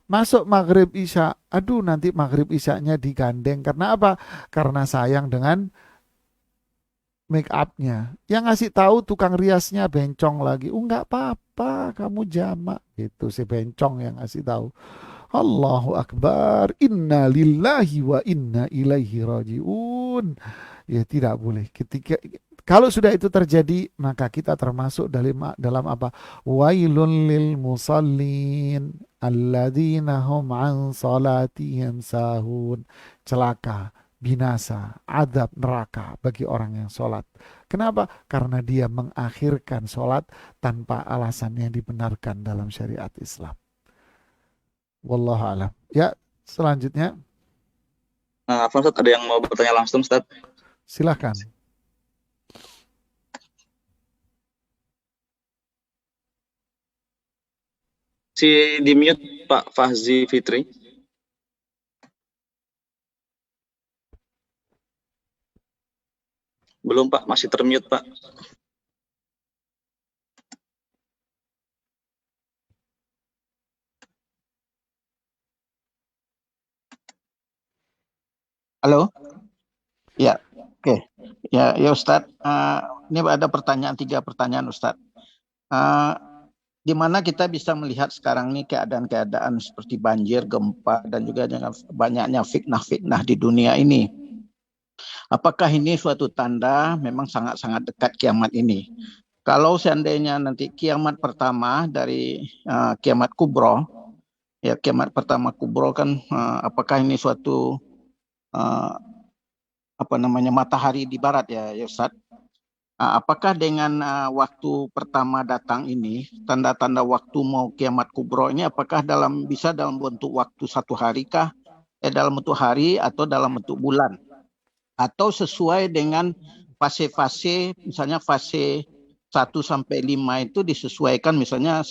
Masuk maghrib isya, aduh nanti maghrib isyanya digandeng. Karena apa? Karena sayang dengan make upnya. Yang ngasih tahu tukang riasnya bencong lagi. Nggak apa-apa, kamu jamak. Itu si bencong yang ngasih tahu. Allahu Akbar, inna lillahi wa inna ilaihi rajiun. Ya tidak boleh. Ketika kalau sudah itu terjadi, maka kita termasuk dalam apa? Wailun lil musallin alladzina hum an salatihim sahun. Celaka, binasa, azab neraka bagi orang yang sholat. Kenapa? Karena dia mengakhirkan sholat tanpa alasan yang dibenarkan dalam syariat Islam. Wallahu alam. Ya, selanjutnya Nah, Afwan Ustaz, ada yang mau bertanya langsung Ustaz? silahkan. Si di mute Pak Fahzi Fitri. Belum Pak, masih termute Pak. Halo? Ya, oke. Ya, ya Ustadz. Ini ada tiga pertanyaan Ustadz. Di mana kita bisa melihat sekarang ini keadaan-keadaan seperti banjir, gempa, dan juga dengan banyaknya fitnah-fitnah di dunia ini. Apakah ini suatu tanda memang sangat-sangat dekat kiamat ini? Kalau seandainya nanti kiamat pertama dari kiamat kubro, ya kiamat pertama kubro kan, apakah ini suatu matahari di barat ya Ustaz? Apakah dengan waktu pertama datang ini, tanda-tanda waktu mau kiamat kubro ini, apakah bisa dalam bentuk waktu 1 hari kah? Dalam bentuk hari atau dalam bentuk bulan? Atau sesuai dengan fase-fase, misalnya fase 1 sampai 5 itu disesuaikan misalnya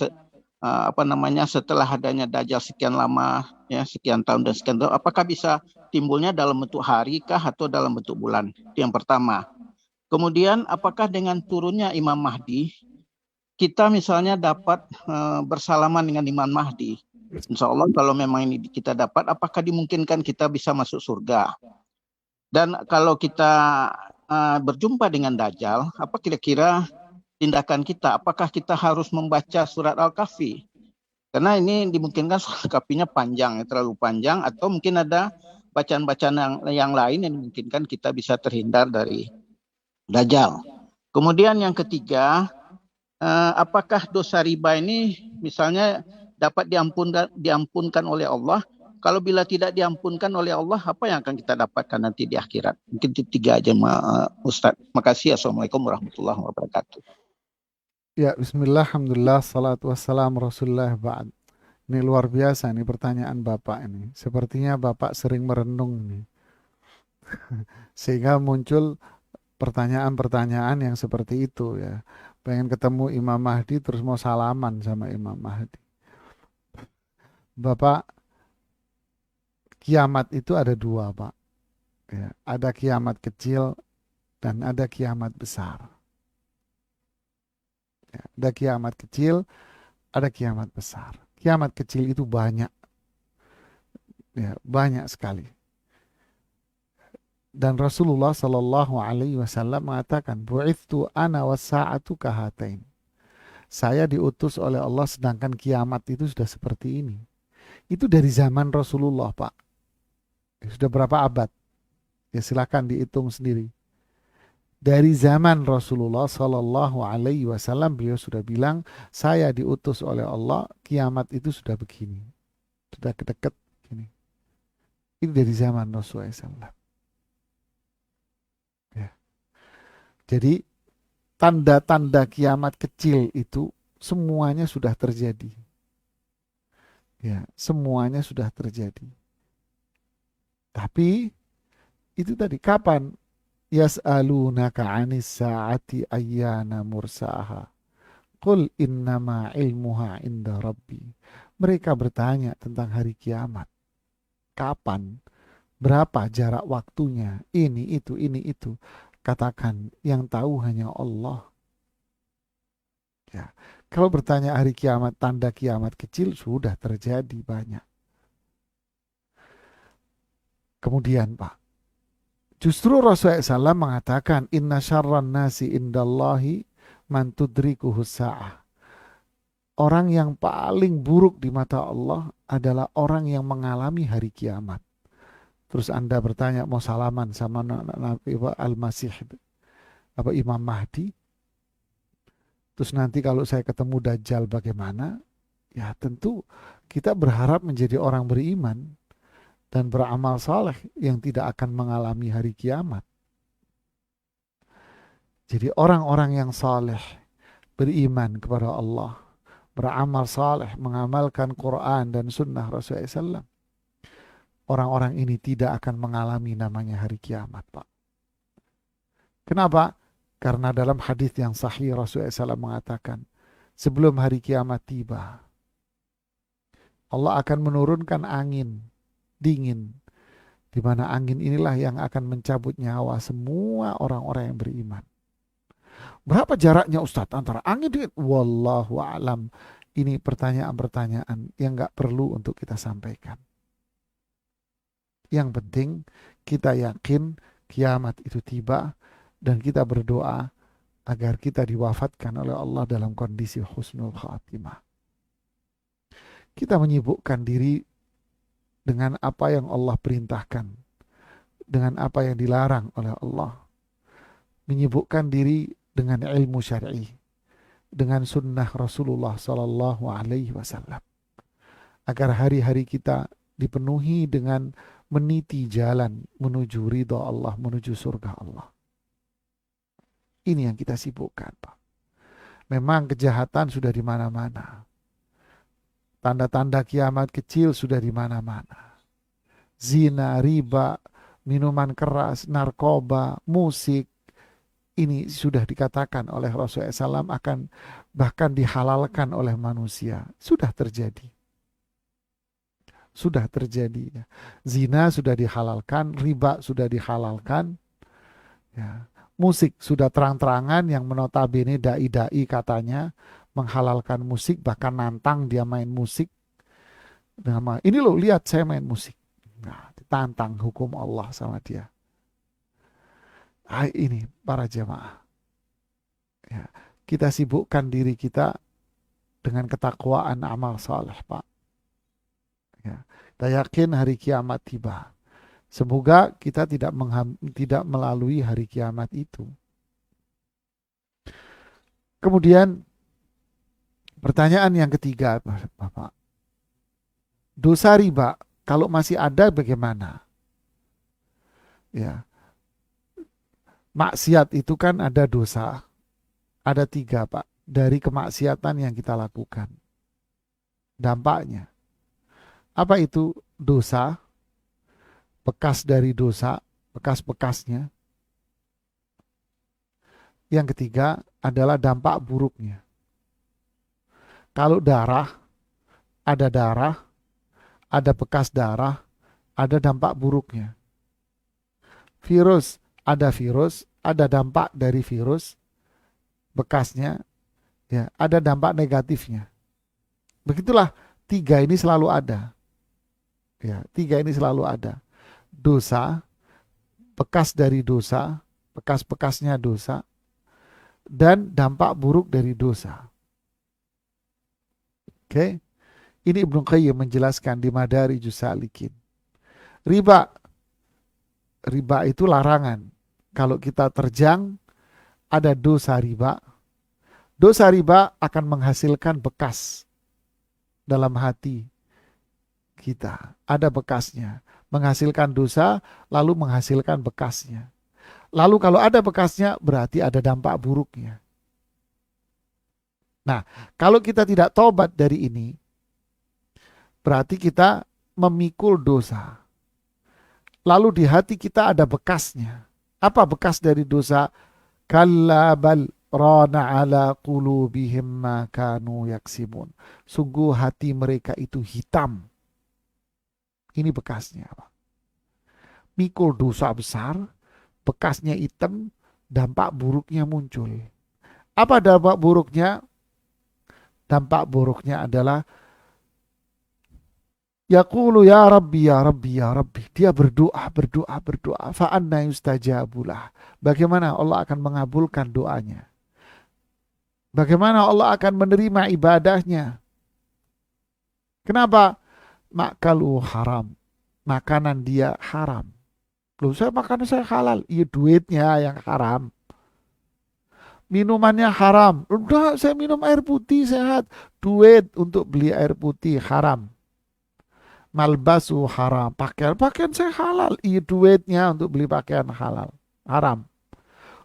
setelah adanya Dajjal sekian lama, ya sekian tahun dan sekian tahun, apakah bisa timbulnya dalam bentuk hari kah atau dalam bentuk bulan? Itu yang pertama. Kemudian apakah dengan turunnya Imam Mahdi, kita misalnya dapat bersalaman dengan Imam Mahdi? Insya Allah kalau memang ini kita dapat, apakah dimungkinkan kita bisa masuk surga? Dan kalau kita berjumpa dengan Dajjal, apa kira-kira tindakan kita? Apakah kita harus membaca surat Al-Kahfi? Karena ini dimungkinkan surat Al-Kahfinya panjang, terlalu panjang, atau mungkin ada bacaan-bacaan yang lain yang dimungkinkan kita bisa terhindar dari Dajjal. Kemudian yang ketiga, apakah dosa riba ini misalnya dapat diampunkan oleh Allah? Kalau bila tidak diampunkan oleh Allah, apa yang akan kita dapatkan nanti di akhirat? Mungkin itu 3 aja Ustaz. Makasih. Assalamualaikum warahmatullahi wabarakatuh. Ya, bismillah, alhamdulillah, salatu wassalam rasulullah ba'd. Ini luar biasa nih pertanyaan Bapak ini. Sepertinya Bapak sering merenung nih. Sehingga muncul pertanyaan-pertanyaan yang seperti itu ya. Pengen ketemu Imam Mahdi terus mau salaman sama Imam Mahdi. Bapak, kiamat itu ada 2 Pak. Ya, ada kiamat kecil dan ada kiamat besar. Ya, ada kiamat kecil, ada kiamat besar. Kiamat kecil itu banyak. Ya, banyak sekali. Dan Rasulullah Shallallahu Alaihi Wasallam mengatakan, "Bu'ithtu ana was-sa'atu kahatain." Saya diutus oleh Allah sedangkan kiamat itu sudah seperti ini. Itu dari zaman Rasulullah, Pak. Sudah berapa abad? Ya silakan dihitung sendiri. Dari zaman Rasulullah Shallallahu Alaihi Wasallam beliau sudah bilang, saya diutus oleh Allah, kiamat itu sudah begini, sudah dekat gini. Ini dari zaman Rasulullah SAW. Ya. Jadi tanda-tanda kiamat kecil itu semuanya sudah terjadi. Ya, semuanya sudah terjadi. Tapi itu tadi kapan? Yas'alunaka 'anis sa'ati ayyana mursaha. Qul innama ilmuha inda rabbi. Mereka bertanya tentang hari kiamat. Kapan? Berapa jarak waktunya? Ini itu. Katakan yang tahu hanya Allah. Ya. Kalau bertanya hari kiamat, tanda kiamat kecil sudah terjadi banyak. Kemudian Pak, justru Rasulullah SAW mengatakan, inna syarran nasi indallahi man tudrikuhu sa'ah. Orang yang paling buruk di mata Allah adalah orang yang mengalami hari kiamat. Terus Anda bertanya, mau salaman sama Nabi Al-Masih, apa Imam Mahdi? Terus nanti kalau saya ketemu Dajjal bagaimana? Ya tentu kita berharap menjadi orang beriman dan beramal saleh yang tidak akan mengalami hari kiamat. Jadi orang-orang yang saleh, beriman kepada Allah, beramal saleh, mengamalkan Quran dan sunnah Rasulullah SAW, orang-orang ini tidak akan mengalami namanya hari kiamat, Pak. Kenapa? Karena dalam hadis yang sahih Rasulullah SAW mengatakan, sebelum hari kiamat tiba, Allah akan menurunkan angin dingin, di mana angin inilah yang akan mencabut nyawa semua orang-orang yang beriman. Berapa jaraknya Ustadz antara angin dingin? Wallahu a'lam. Ini pertanyaan-pertanyaan yang gak perlu untuk kita sampaikan. Yang penting kita yakin kiamat itu tiba dan kita berdoa agar kita diwafatkan oleh Allah dalam kondisi husnul khatimah. Kita menyibukkan diri dengan apa yang Allah perintahkan, dengan apa yang dilarang oleh Allah. Menyibukkan diri dengan ilmu syar'i, dengan sunnah Rasulullah Sallallahu Alaihi Wasallam, agar hari-hari kita dipenuhi dengan meniti jalan menuju ridha Allah, menuju surga Allah. Ini yang kita sibukkan, Pak. Memang kejahatan sudah di mana-mana. Tanda-tanda kiamat kecil sudah di mana-mana. Zina, riba, minuman keras, narkoba, musik, ini sudah dikatakan oleh Rasulullah SAW akan bahkan dihalalkan oleh manusia. Sudah terjadi. Sudah terjadi. Zina sudah dihalalkan, riba sudah dihalalkan. Ya. Musik sudah terang-terangan, yang notabene dai-dai katanya menghalalkan musik, bahkan nantang dia main musik. Ini loh, lihat saya main musik. Nah, ditantang hukum Allah sama dia. Ini para jamaah. Ya, kita sibukkan diri kita dengan ketakwaan amal saleh, Pak. Ya, kita yakin hari kiamat tiba. Semoga kita tidak melalui hari kiamat itu. Kemudian pertanyaan yang ketiga, Bapak. Dosa riba kalau masih ada bagaimana? Ya. Maksiat itu kan ada dosa. Ada 3, Pak, dari kemaksiatan yang kita lakukan. Dampaknya. Apa itu dosa? Bekas dari dosa, bekas-bekasnya. Yang ketiga adalah dampak buruknya. Kalau darah, ada bekas darah, ada dampak buruknya. Virus, ada dampak dari virus, bekasnya, ya, ada dampak negatifnya. Begitulah 3 ini selalu ada. Ya, 3 ini selalu ada. Dosa, bekas dari dosa, bekas-bekasnya dosa, dan dampak buruk dari dosa. Oke, ini Ibnu Qayyim menjelaskan di Madarijus Salikin. Riba itu larangan. Kalau kita terjang ada dosa riba, dosa riba akan menghasilkan bekas dalam hati kita. Ada bekasnya, menghasilkan dosa lalu menghasilkan bekasnya. Lalu kalau ada bekasnya berarti ada dampak buruknya. Nah, kalau kita tidak tobat dari ini, berarti kita memikul dosa. Lalu di hati kita ada bekasnya. Apa bekas dari dosa? Kalla bal rana ala qulubihim ma kanu yaksimun. Sungguh hati mereka itu hitam. Ini bekasnya. Mikul dosa besar, bekasnya hitam, dampak buruknya muncul. Apa dampak buruknya? Dampak buruknya adalah yaqulu ya Rabbi, ya Rabbi, ya Rabbi. Dia berdoa. Fa'anna yustajabulah. Bagaimana Allah akan mengabulkan doanya? Bagaimana Allah akan menerima ibadahnya? Kenapa? Makalu haram. Makanan dia haram. Loh, makanan saya halal. Iya, duitnya yang haram. Minumannya haram. Udah, saya minum air putih sehat. Duit untuk beli air putih haram. Malbasu haram. Pakaian saya halal. Iya, duitnya untuk beli pakaian halal. Haram.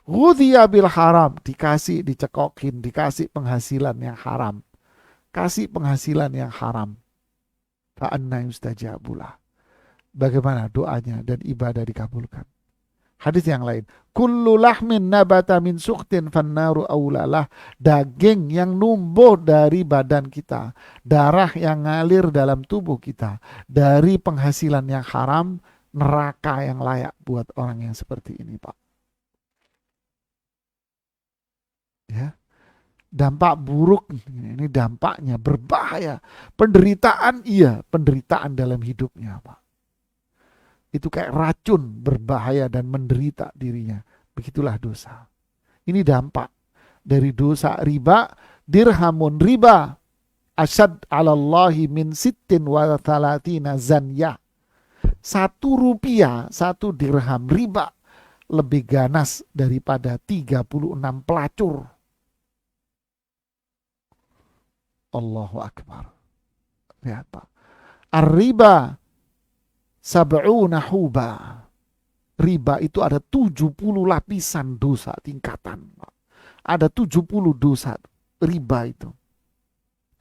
Ghudhiya bil haram. Dikasih, dicekokin. Dikasih penghasilan yang haram. Kasih penghasilan yang haram. Fa'anna yustajabulah. Bagaimana doanya dan ibadah dikabulkan. Hadis yang lain. Kullu lahmin nabata min sukhtin fannaru aulalah. Daging yang numbuh dari badan kita. Darah yang ngalir dalam tubuh kita. Dari penghasilan yang haram, neraka yang layak buat orang yang seperti ini, Pak. Ya. Dampak buruk, ini dampaknya berbahaya. Penderitaan, iya, penderitaan dalam hidupnya, Pak. Itu kayak racun, berbahaya dan menderita dirinya. Begitulah dosa. Ini dampak dari dosa riba. Dirhamun riba asyad 'alallahi min sittin wa thalathina zanyah. 1 rupiah, 1 dirham riba lebih ganas daripada 36 pelacur. Allahu Akbar. Lihat, Pak. Ar-riba sab'una huba. Riba itu ada 70 lapisan dosa tingkatan. Ada 70 dosa riba itu.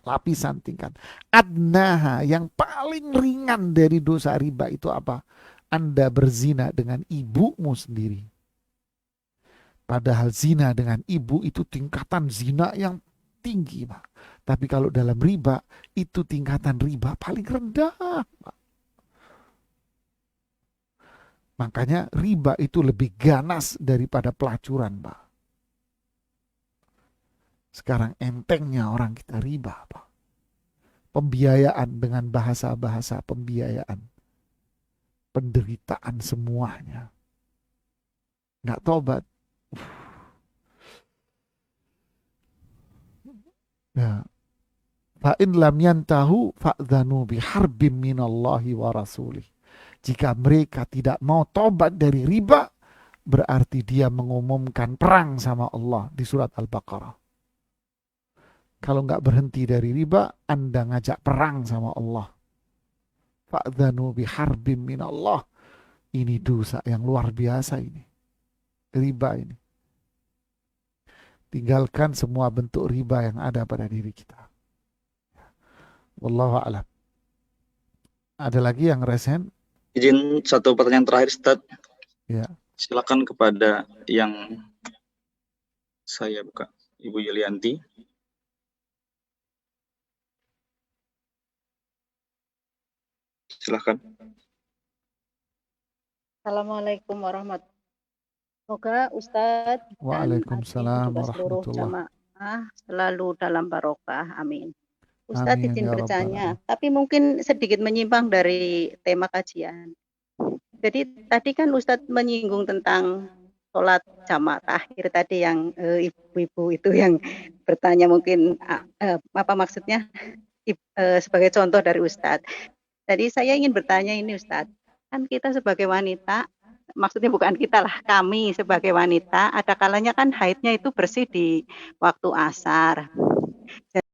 Lapisan tingkat. Adnaha, yang paling ringan dari dosa riba itu apa? Anda berzina dengan ibumu sendiri. Padahal zina dengan ibu itu tingkatan zina yang tinggi, Pak. Tapi kalau dalam riba, itu tingkatan riba paling rendah, Pak. Makanya riba itu lebih ganas daripada pelacuran, Pak. Sekarang entengnya orang kita riba, Pak. Pembiayaan dengan bahasa-bahasa pembiayaan. Penderitaan semuanya. Nggak tobat. Ya. Fa'in lam yantahu fa'dhanu biharbim minallahi wa rasulih. Jika mereka tidak mau tobat dari riba, berarti dia mengumumkan perang sama Allah di surat Al-Baqarah. Kalau nggak berhenti dari riba, Anda ngajak perang sama Allah. Fa'dhanu biharbim minallah. Ini dosa yang luar biasa ini. Riba ini. Tinggalkan semua bentuk riba yang ada pada diri kita. Wallahu a'lam. Ada lagi yang resen? Izin satu pertanyaan terakhir, Ustaz. Ya. Silakan kepada yang saya buka, Ibu Yulianti. Silakan. Assalamualaikum warahmatullahi wabarakatuh. Semoga Ustadz dan Waalaikumsalam juga seluruh warahmatullah. jamaah selalu dalam barokah. Amin. Ustadz Amin, izin ya Rabbal bertanya, alamin. tapi mungkin sedikit menyimpang dari tema kajian. Jadi tadi kan Ustadz menyinggung tentang sholat jamaah takhir tadi yang ibu-ibu itu yang bertanya mungkin apa maksudnya sebagai contoh dari Ustadz. Jadi saya ingin bertanya ini Ustadz, kan kita sebagai wanita, maksudnya bukan kita lah, kami sebagai wanita, ada kalanya kan haidnya itu bersih di waktu asar.